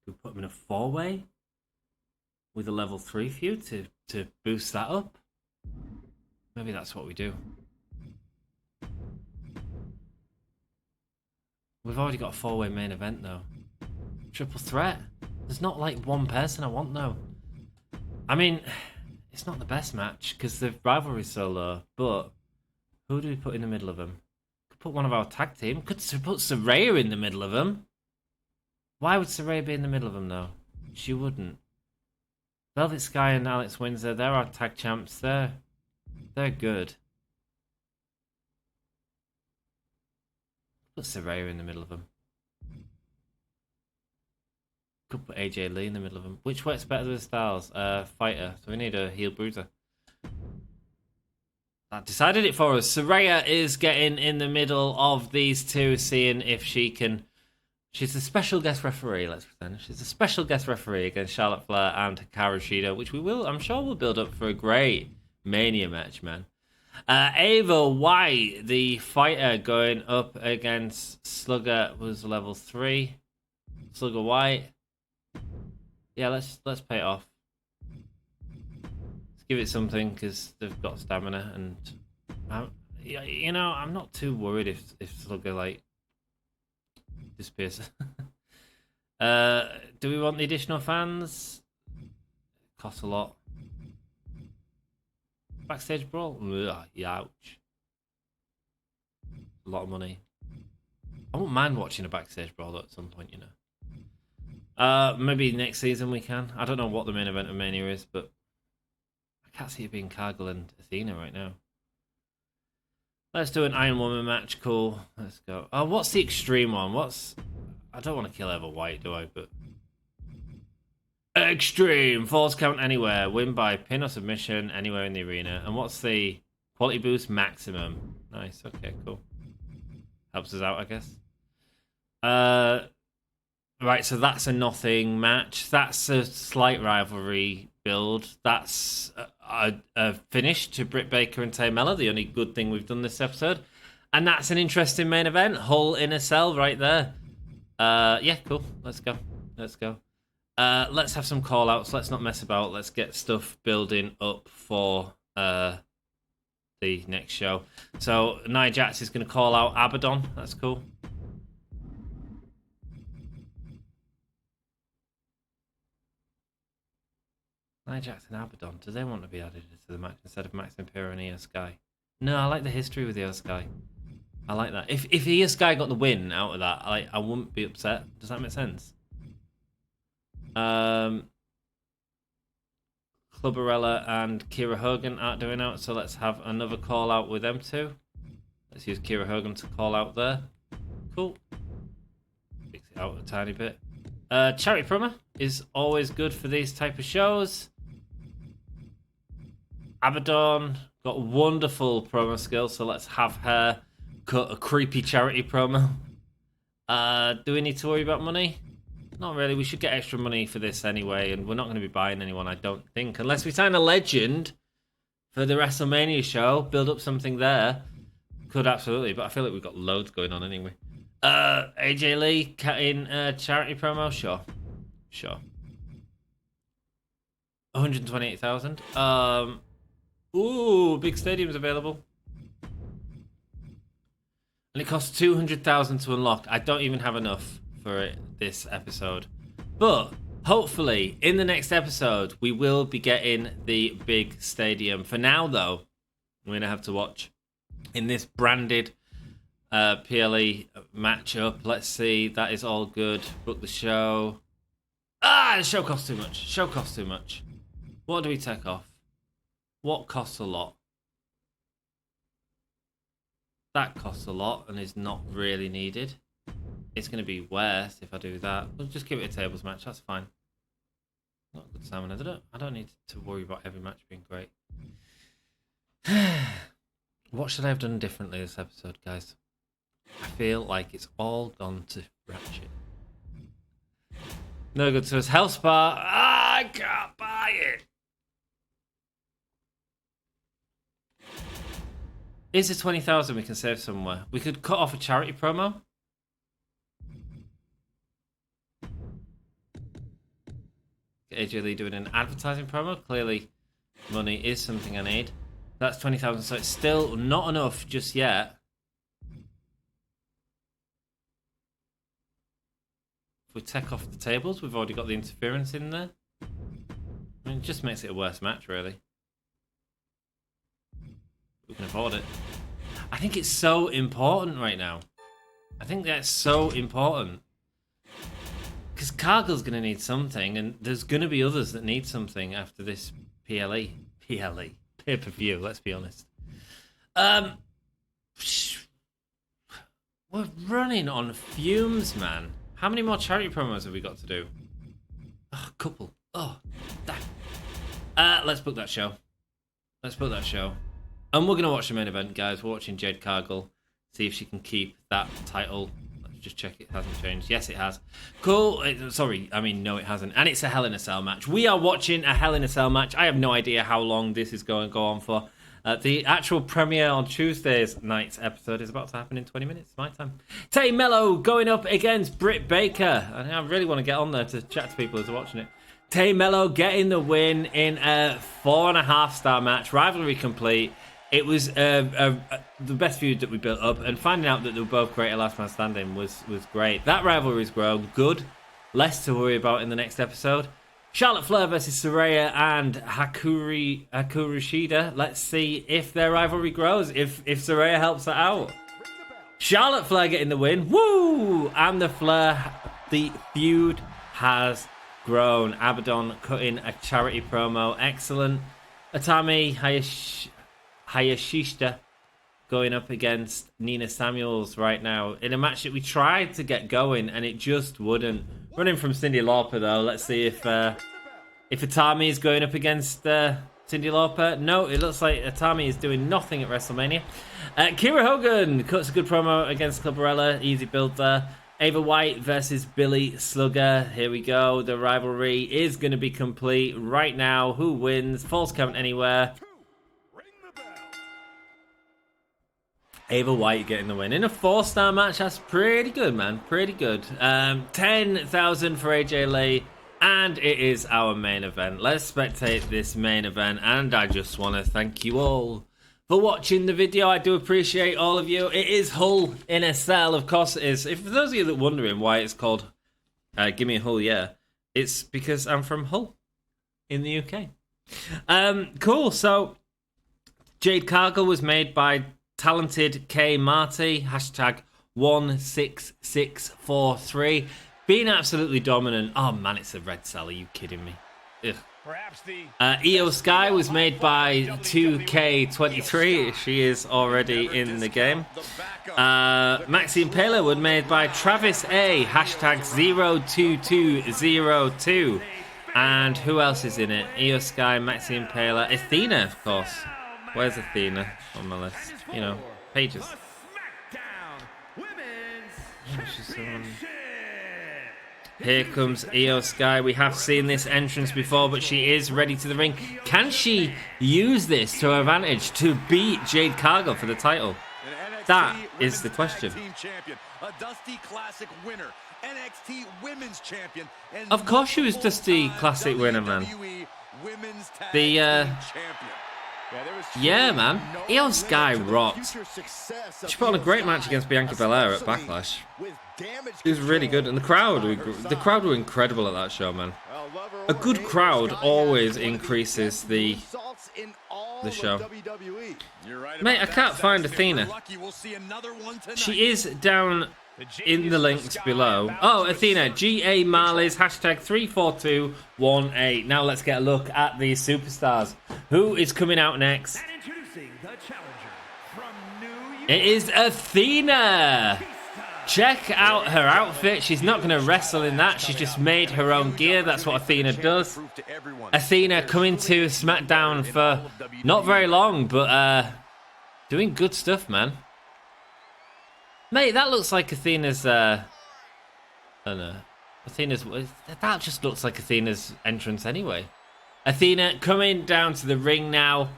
We put them in a 4-way? With a level 3 feud to boost that up? Maybe that's what we do. We've already got a 4-way main event, though. Triple threat? There's not, like, one person I want, though. I mean, it's not the best match, because the rivalry's so low, but who do we put in the middle of them? Could put one of our tag team. Could put Saraya in the middle of them. Why would Saraya be in the middle of them, though? She wouldn't. Velvet Sky and Alex Windsor, they're our tag champs. They're good. Put Saraya in the middle of them. Could put AJ Lee in the middle of them. Which works better with styles? Fighter. So we need a heel bruiser. That decided it for us. Saraya is getting in the middle of these two, seeing if she can... She's a special guest referee, let's pretend. She's a special guest referee against Charlotte Flair and Hikaru Shida, which we will, I'm sure we'll build up for a great Mania match, man. Ava White, the fighter, going up against Slugger, was level 3. Slugger White. Yeah, let's pay it off. give it something because they've got stamina, and you know, I'm not too worried if Slugger like disappears. Do we want the additional fans? Costs a lot. Backstage brawl? Ugh, ouch. A lot of money. I wouldn't mind watching a backstage brawl at some point, you know. Maybe next season we can. I don't know what the main event of Mania is, but I can't see it being Cargill and Athena right now. Let's do an Iron Woman match. Cool. Let's go. Oh, what's the extreme one? I don't want to kill Ava White, do I? But extreme falls count anywhere. Win by pin or submission anywhere in the arena. And what's the quality boost maximum? Nice. Okay, cool. Helps us out, I guess. Right, so that's a nothing match. That's a slight rivalry build. That's a finish to Britt Baker and Tamela, the only good thing we've done this episode. And that's an interesting main event. Hull in a cell right there. Yeah, cool. Let's go. Let's have some call-outs. Let's not mess about. Let's get stuff building up for the next show. So Nia Jax is going to call out Abadon. That's cool. Nia Jax and Abadon, do they want to be added to the match instead of Max Imperial and Io Sky? No, I like the history with Io Sky. I like that. If Io Sky got the win out of that, I wouldn't be upset. Does that make sense? Clubbarella and Kira Hogan aren't doing out, so let's have another call out with them two. Let's use Kira Hogan to call out there. Cool. Fix it out a tiny bit. Charity promo is always good for these type of shows. Abadon got wonderful promo skills, so let's have her cut a creepy charity promo. Do we need to worry about money? Not really. We should get extra money for this anyway, and we're not going to be buying anyone, I don't think, unless we sign a legend for the WrestleMania show, build up something there. Could absolutely, but I feel like we've got loads going on anyway. AJ Lee cutting charity promo? Sure. 128,000. Ooh, big stadium's available. And it costs 200,000 to unlock. I don't even have enough for it this episode. But hopefully in the next episode we will be getting the big stadium. For now though, we're gonna have to watch in this branded PLE matchup. Let's see, that is all good. Book the show. The show costs too much. What do we take off? What costs a lot? That costs a lot and is not really needed. It's going to be worse if I do that. We'll just give it a tables match. That's fine. Not good stamina. I don't need to worry about every match being great. What should I have done differently this episode, guys? I feel like it's all gone to ratchet. No good to us. Health Spa. I can't buy it. Is there 20,000 we can save somewhere? We could cut off a charity promo. AJ Lee doing an advertising promo. Clearly, money is something I need. That's 20,000, so it's still not enough just yet. If we take off the tables, we've already got the interference in there. I mean, it just makes it a worse match, really. We can afford it. I think it's so important right now. I think that's so important. Because Cargill's going to need something, and there's going to be others that need something after this PLE. Pay-per-view, let's be honest. We're running on fumes, man. How many more charity promos have we got to do? Oh, a couple. Oh, damn. Let's book that show. And we're going to watch the main event, guys. We're watching Jade Cargill. See if she can keep that title. Let's just check it hasn't changed. Yes, it has. Cool. No, it hasn't. And it's a Hell in a Cell match. We are watching a Hell in a Cell match. I have no idea how long this is going to go on for. The actual premiere on Tuesday's night's episode is about to happen in 20 minutes. My time. Tay Mello going up against Britt Baker. I really want to get on there to chat to people as they're watching it. Tay Mello getting the win in a 4.5-star match. Rivalry complete. It was the best feud that we built up, and finding out that they were both great at Last Man Standing was great. That rivalry's grown. Good. Less to worry about in the next episode. Charlotte Flair versus Saraya and Hikaru Shida. Let's see if their rivalry grows, if Saraya helps her out. Charlotte Flair getting the win. Woo! And the feud has grown. Abadon cutting a charity promo. Excellent. Atami Hayashishita going up against Nina Samuels right now in a match that we tried to get going and it just wouldn't. Running from Cyndi Lauper though. Let's see if Atami is going up against Cyndi Lauper. No, it looks like Atami is doing nothing at WrestleMania. Kira Hogan cuts a good promo against Clubberella. Easy build there. Ava White versus Billy Slugger. Here we go. The rivalry is going to be complete right now. Who wins? False count anywhere. Ava White getting the win in a 4-star match. That's pretty good, man. Pretty good. 10,000 for AJ Lee, and it is our main event. Let's spectate this main event, and I just want to thank you all for watching the video. I do appreciate all of you. It is Hull in a cell, of course it is. If for those of you that are wondering why it's called Give Me a Hull, yeah, it's because I'm from Hull in the UK. Cool. So Jade Cargill was made by Talented K Marty, hashtag 16643, being absolutely dominant. Oh man, it's a red cell. Are you kidding me? Ugh. Io Sky was made by 2K23. She is already in the game. Maxine Paler was made by Travis A, hashtag 02202. And who else is in it? Io Sky, Maxine Paler, Athena, of course. Where's Athena on my list? You know, pages. Here comes Io Sky. We have seen this entrance before, but she is ready to the ring. Can she use this to her advantage to beat Jade Cargill for the title? That is the question. Of course she was Dusty Classic winner, man. Yeah, man. Io Sky rocked. She put on a great match against Bianca Belair at Backlash. It was really good, and the crowd were incredible at that show, man. A good crowd always increases the show. Mate, I can't find Athena. She is down in the links below. Oh, Athena, GA Marleys, hashtag 34218. Now let's get a look at these superstars. Who is coming out next? It is Athena. Check out her outfit. She's not going to wrestle in that. She's just made her own gear. That's what Athena does. Athena coming to SmackDown for not very long, but doing good stuff, man. Mate, that looks like Athena's, I don't know. That just looks like Athena's entrance anyway. Athena coming down to the ring now.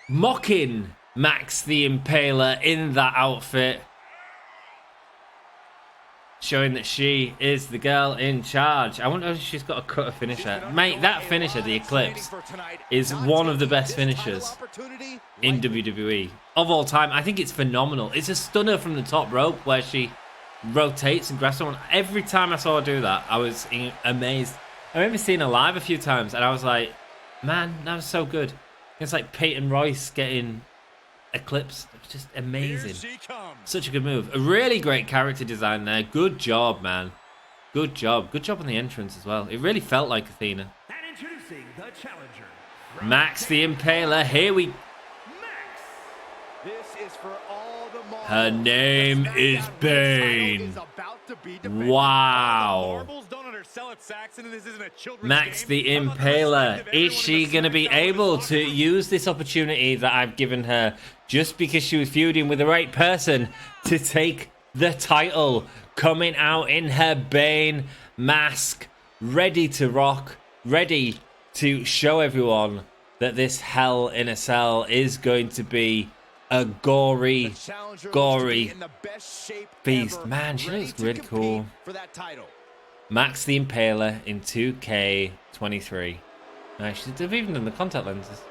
Mocking Max the Impaler in that outfit. Showing that she is the girl in charge. I wonder if she's got a cutter finisher. Mate, that finisher, the Eclipse, is one of the best finishers in WWE of all time. I think it's phenomenal. It's a stunner from the top rope where she rotates and grabs someone. Every time I saw her do that, I was amazed. I remember seeing her live a few times, and I was like, man, that was so good. It's like Peyton Royce getting Eclipse. It was just amazing. Such a good move. A really great character design there. Good job, man. Good job. Good job on the entrance as well. It really felt like Athena. And introducing the challenger, Max the Impaler. Here we... Her name is Bane. Wow. Max the Impaler. Is she going to be able to use this opportunity that I've given her just because she was feuding with the right person to take the title? Coming out in her Bane mask, ready to rock, ready to show everyone that this Hell in a Cell is going to be a gory beast. Man, she looks really cool. Max the Impaler in 2K23. Nice. They've even done the contact lenses.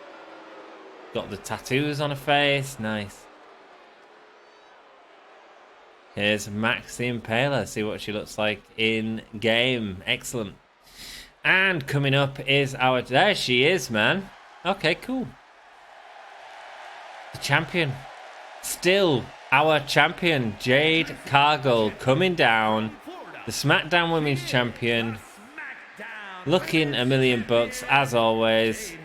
Got the tattoos on her face. Nice. Here's Max the Impaler. See what she looks like in game. Excellent. And coming up is our... There she is, man. Okay, cool. The champion. Still our champion, Jade Cargill, coming down. The SmackDown Women's Champion. Looking $1,000,000 as always.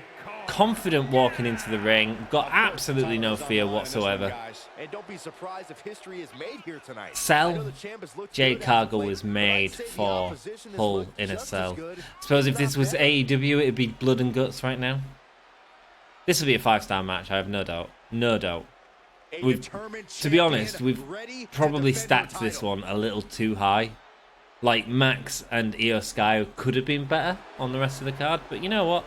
Confident walking into the ring. Got absolutely no fear whatsoever. Cell. Jade Cargill was made for Hull in a cell. I suppose if this was AEW, it'd be blood and guts right now. This will be a 5-star match, I have no doubt. No doubt. To be honest, we've probably stacked this one a little too high. Like, Max and Io Sky could have been better on the rest of the card, but you know what?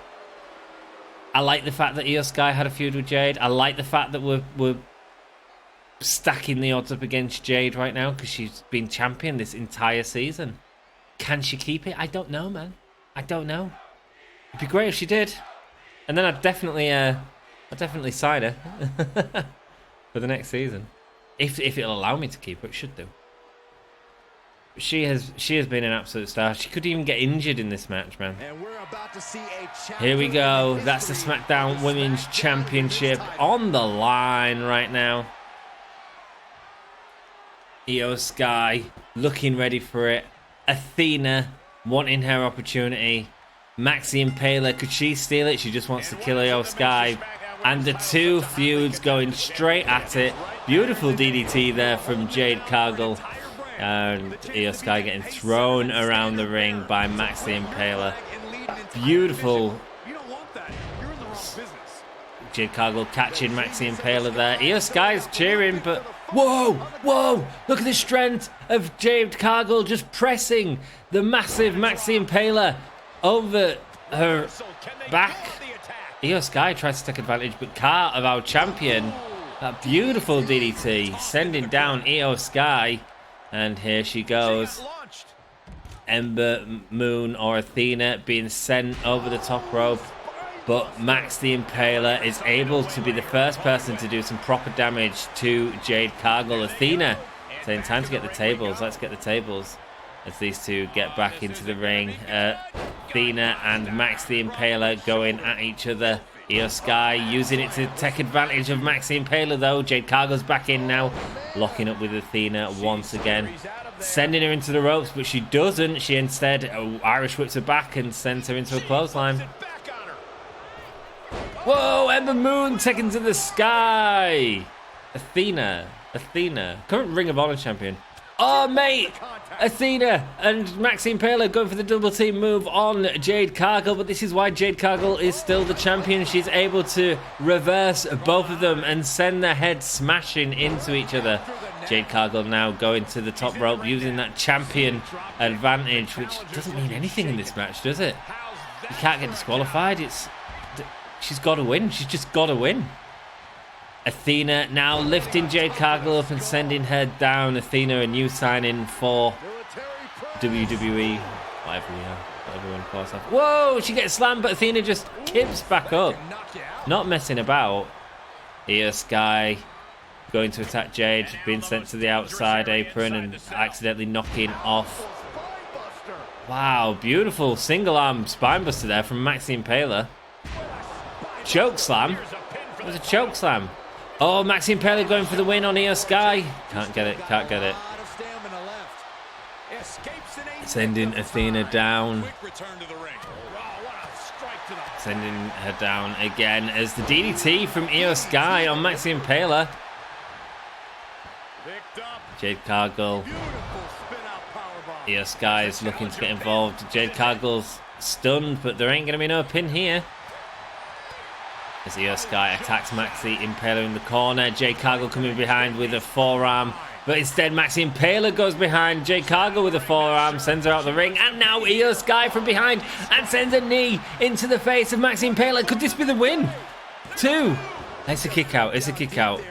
I like the fact that Io Sky had a feud with Jade. I like the fact that we're stacking the odds up against Jade right now because she's been champion this entire season. Can she keep it? I don't know, man. I don't know. It'd be great if she did. And then I'd definitely sign her for the next season. If it'll allow me to keep her, it should do. She has been an absolute star. She could even get injured in this match, man. Here we go. That's the SmackDown Women's Championship on the line right now. Io Sky looking ready for it. Athena wanting her opportunity. Maxi Impaler, could she steal it? She just wants to kill Io Sky. And the two feuds going straight at it. Beautiful DDT there from Jade Cargill. And Io Sky getting thrown around the ring by Max the Impaler. Beautiful. Jade Cargill catching Max the Impaler there. Io Sky's cheering, but whoa, whoa! Look at the strength of Jade Cargill just pressing the massive Max the Impaler over her back. Io Sky tries to take advantage, but Car of our champion, that beautiful DDT, sending down Io Sky. And here she goes. Ember Moon or Athena being sent over the top rope. But Max the Impaler is able to be the first person to do some proper damage to Jade Cargill. Athena saying time to get the tables. Let's get the tables. As these two get back into the ring. Athena and Max the Impaler going at each other. Io Sky using it to take advantage of Max the Impaler though. Jade Cargill's back in now. Locking up with Athena once again. Sending her into the ropes, but she doesn't. She instead Irish whips her back and sends her into a clothesline. Whoa, Ember Moon taken to the sky. Athena, current Ring of Honor champion. Oh, mate! Athena and Maxine Impaler going for the double team move on Jade Cargill, but this is why Jade Cargill is still the champion. She's able to reverse both of them and send their heads smashing into each other. Jade Cargill now going to the top rope using that champion advantage, which doesn't mean anything in this match, does it? You can't get disqualified. She's got to win. She's just got to win. Athena now lifting Jade Cargill up and sending her down. Athena, a new signing for WWE, whatever one calls her. Whoa, she gets slammed, but Athena just kips back up. Not messing about. Io Sky going to attack Jade, being sent to the outside apron and accidentally knocking off. Wow, beautiful single arm spinebuster there from Maxine Impaler. Choke slam. It was a choke slam. Oh, Maxine Impaler going for the win on Io Sky. Can't get it. Sending Athena down. Sending her down again as the DDT from Io Sky on Maxine Impaler. Jade Cargill. Io Sky is looking to get involved. Jade Cargill's stunned, but there ain't going to be no pin here. As Io Sky attacks Maxi Impaler in the corner. Jade Cargill coming behind with a forearm. But instead, Maxi Impaler goes behind Jade Cargill with a forearm, sends her out the ring. And now Io Sky from behind and sends a knee into the face of Maxi Impaler. Could this be the win? 2. It's a kick out.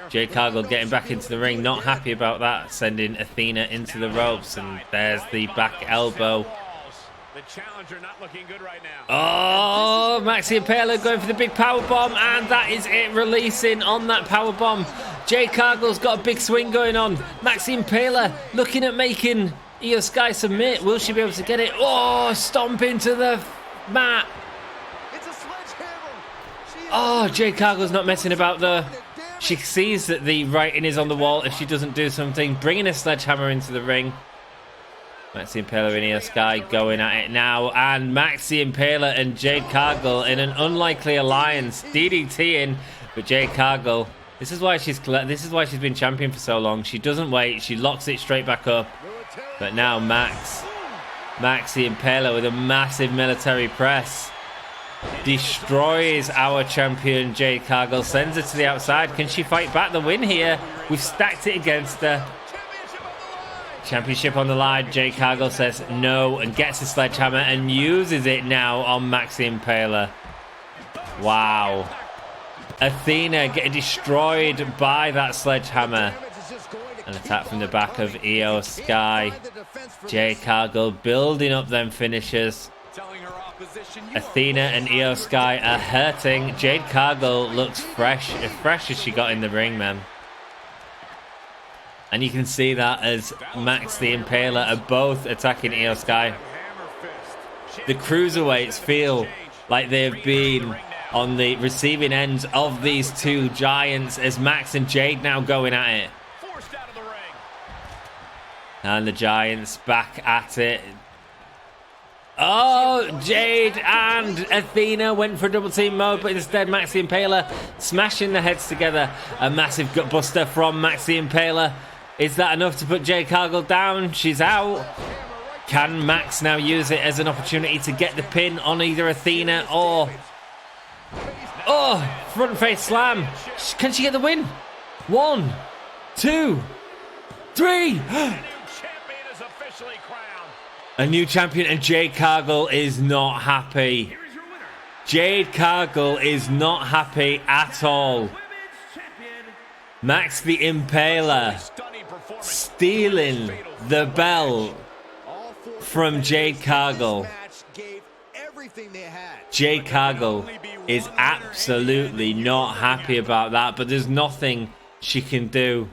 Jade Cargill getting back into the ring. Not happy about that. Sending Athena into the ropes. And there's the back elbow The challenger not looking good right now. Oh, Maxi Impala going for the big power bomb, and that is it, releasing on that power bomb. Jade Cargill's got a big swing going on. Maxi Impala looking at making Io Sky submit. Will she be able to get it? Oh, stomp into the mat. It's a sledgehammer. Oh, Jade Cargill's not messing about though. She sees that the writing is on the wall if she doesn't do something, bringing a sledgehammer into the ring. Maxi Impala and Io Sky going at it now, and Maxi Impala and Jade Cargill in an unlikely alliance, DDTing, but Jade Cargill. This is why she's been champion for so long. She doesn't wait. She locks it straight back up. But now Maxi Impala with a massive military press destroys our champion Jade Cargill, sends her to the outside. Can she fight back the win here? We've stacked it against her. Championship on the line. Jade Cargill says no and gets a sledgehammer and uses it now on Maxi Impala. Wow. Athena getting destroyed by that sledgehammer. An attack from the back of Io Sky. Jade Cargill building up them finishers. Athena and Io Sky are hurting. Jade Cargill looks fresh as she got in the ring, man. And you can see that as Maxi Impala are both attacking Io Sky. The cruiserweights feel like they've been on the receiving ends of these two giants as Max and Jade now going at it. And the giants back at it. Oh, Jade and Athena went for a double team mode, but instead Maxi Impala smashing the heads together. A massive gutbuster from Maxi Impala. Is that enough to put Jade Cargill down? She's out. Can Max now use it as an opportunity to get the pin on either Athena or... Oh, front face slam. Can she get the win? 1, 2, 3. A new champion, and Jade Cargill is not happy. Jade Cargill is not happy at all. Max the Impala stealing the belt from Jade Cargill. Jade Cargill is absolutely not happy about that, but there's nothing she can do.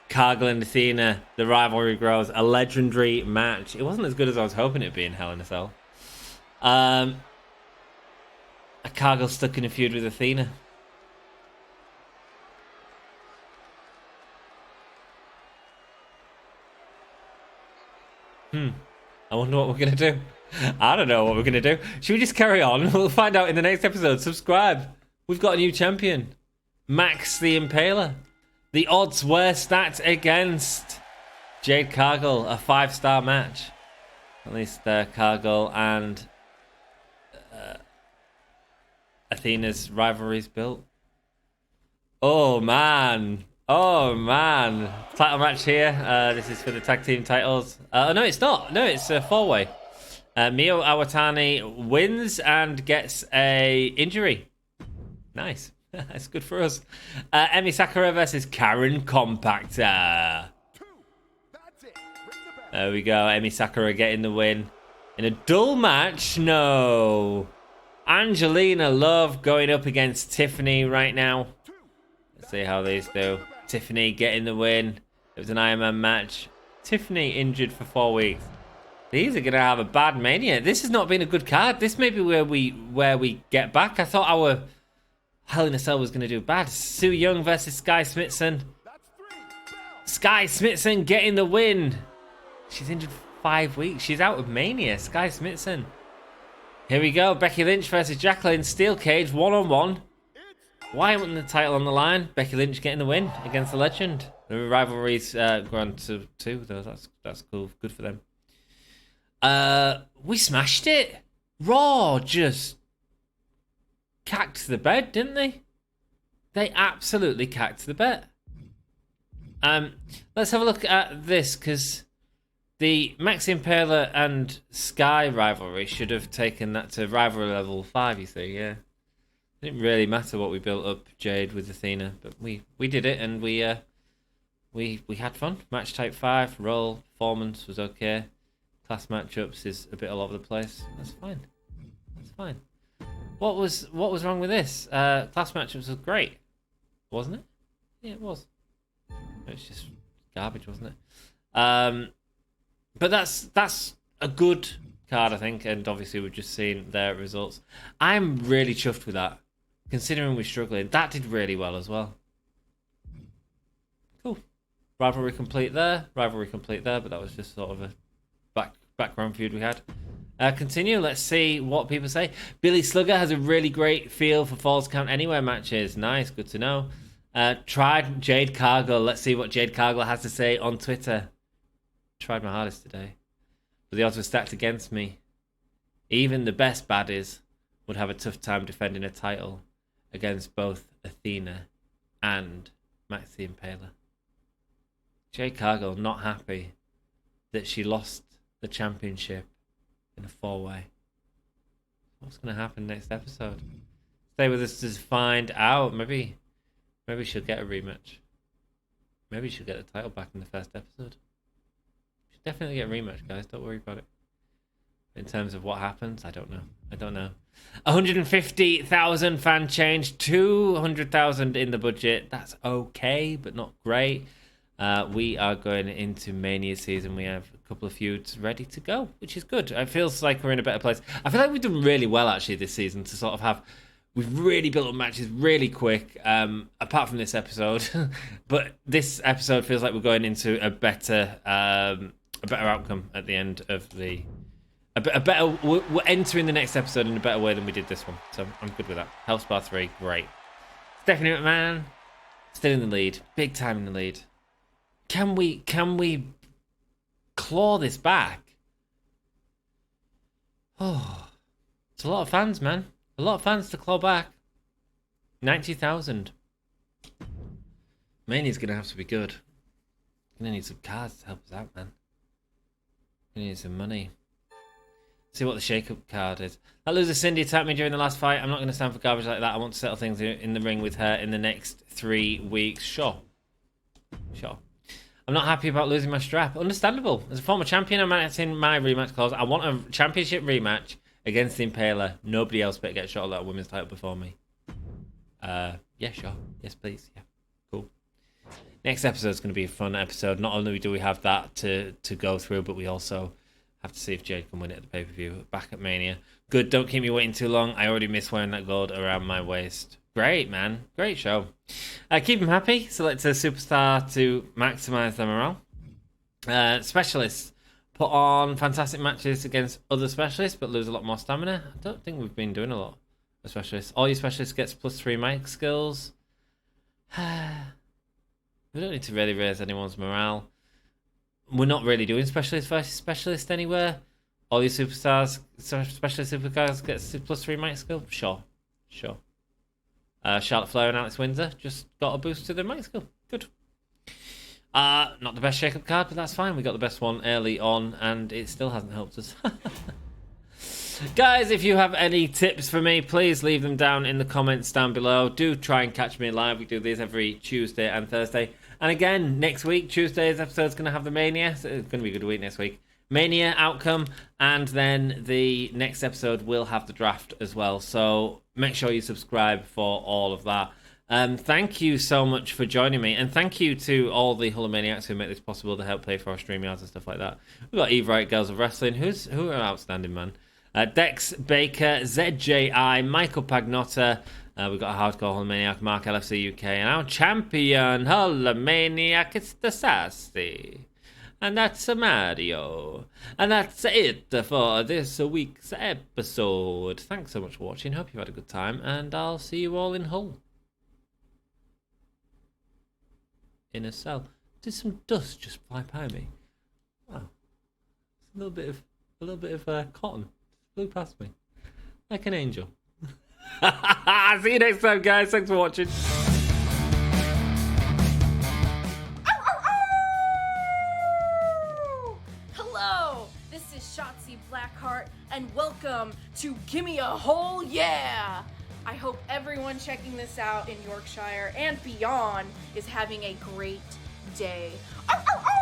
Cargill and Athena, the rivalry grows. A legendary match. It wasn't as good as I was hoping it'd be in Hell in a Cell. Cargill stuck in a feud with Athena. I wonder what we're going to do. I don't know what we're going to do. Should we just carry on? We'll find out in the next episode. Subscribe. We've got a new champion. Max the Impala. The odds were stacked against Jade Cargill. A 5-star match. At least Cargill and Athena's rivalry's built. Oh, man. Oh, man. Title match here. This is for the tag team titles. No, it's not. No, it's a 4-way. Mio Awatani wins and gets a injury. Nice. That's good for us. Emi Sakura versus Karen Compactor. There we go. Emi Sakura getting the win. In a dull match? No. Angelina Love going up against Tiffany right now. Let's see how these do. Tiffany getting the win. It was an Iron Man match. Tiffany injured for 4 weeks. These are going to have a bad Mania. This has not been a good card. This may be where we get back. I thought our Hell in a Cell was going to do bad. Sue Young versus Sky Smithson. Sky Smithson getting the win. She's injured for 5 weeks. She's out of Mania. Sky Smithson. Here we go. Becky Lynch versus Jacqueline. Steel cage 1-on-1. Why wasn't the title on the line? Becky Lynch getting the win against the Legend. The rivalry's gone to 2, though. That's cool. Good for them. We smashed it. Raw just cacked the bed, didn't they? They absolutely cacked the bed. Let's have a look at this, because the Maxi Impala and Sky rivalry should have taken that to rivalry level 5, you see, yeah. It didn't really matter what we built up Jade with Athena, but we did it, and we had fun. Match type 5, role, performance was okay. class matchups is a bit all over the place. That's fine. That's fine. What was wrong with this? Class matchups was great, wasn't it? Yeah, it was. It was just garbage, wasn't it? But that's a good card, I think, and obviously we've just seen their results. I'm really chuffed with that, considering we're struggling. That did really well as well. Cool. Rivalry complete there, but that was just sort of a background feud we had. Continue. Let's see what people say. Billy Slugger has a really great feel for Falls Count Anywhere matches. Nice, good to know. Tried Jade Cargill. Let's see what Jade Cargill has to say on Twitter. Tried my hardest today, but the odds were stacked against me. Even the best baddies would have a tough time defending a title against both Athena and Max the Impaler. Jade Cargill not happy that she lost the championship in a 4-way. What's going to happen next episode? Stay with us to find out. Maybe she'll get a rematch. Maybe she'll get the title back in the first episode. She'll definitely get a rematch, guys. Don't worry about it. In terms of what happens, I don't know. 150,000 fan change, 200,000 in the budget. That's okay, but not great. We are going into Mania season. We have a couple of feuds ready to go, which is good. It feels like we're in a better place. I feel like we've done really well, actually, this season to sort of have... We've really built up matches really quick, apart from this episode. But this episode feels like we're going into a better outcome at the end of the... We're entering the next episode in a better way than we did this one. So I'm good with that. Hellspar 3, great. Stephanie McMahon, still in the lead. Big time in the lead. Can we claw this back? Oh, it's a lot of fans, man. A lot of fans to claw back. 90,000. Mania's gonna have to be good. Gonna need some cards to help us out, man. Gonna need some money. See what the shake-up card is. That loser Cyndi attacked me during the last fight. I'm not gonna stand for garbage like that. I want to settle things in the ring with her in the next 3 weeks. Sure. I'm not happy about losing my strap. Understandable. As a former champion, I'm in my rematch clause. I want a championship rematch against the Impaler. Nobody else better get shot at that women's title before me. Yeah, sure. Yes, please. Yeah, cool. Next episode is going to be a fun episode. Not only do we have that to go through, but we also have to see if Jade can win it at the pay-per-view. Back at Mania. Good, don't keep me waiting too long. I already miss wearing that gold around my waist. Great, man. Great show. Keep them happy. Select a superstar to maximize their morale. Specialists. Put on fantastic matches against other specialists, but lose a lot more stamina. I don't think we've been doing a lot of specialists. All your specialists gets +3 mic skills. We don't need to really raise anyone's morale. We're not really doing specialist versus specialist anywhere. All your superstars, specialist superstars gets +3 mic skill. Sure. Charlotte Flair and Alex Windsor just got a boost to their mic skill. Good. Not the best shake-up card, but that's fine. We got the best one early on, and it still hasn't helped us. Guys, if you have any tips for me, please leave them down in the comments down below. Do try and catch me live. We do these every Tuesday and Thursday. And again, next week, Tuesday's episode is going to have the Mania. So it's going to be a good week next week. Mania outcome, and then the next episode will have the draft as well. So make sure you subscribe for all of that. Thank you so much for joining me, and thank you to all the Hulomaniacs who make this possible to help pay for our stream yards and stuff like that. We've got Ava White, Girls of Wrestling, who are outstanding, man. Dex Baker, ZJI, Michael Pagnotta. We've got a hardcore Hulomaniac, Mark LFC UK, and our champion Hulomaniac, it's the Sassy. And that's Mario. And that's it for this week's episode. Thanks so much for watching. Hope you've had a good time, and I'll see you all in Hull. In a cell. Did some dust just fly by me? Wow. It's a little bit of cotton. Flew past me. Like an angel. See you next time, guys. Thanks for watching. Hello, this is Shotzi Blackheart, and welcome to Gimme a Hole Yeah! I hope everyone checking this out in Yorkshire and beyond is having a great day. Ow, ow, ow!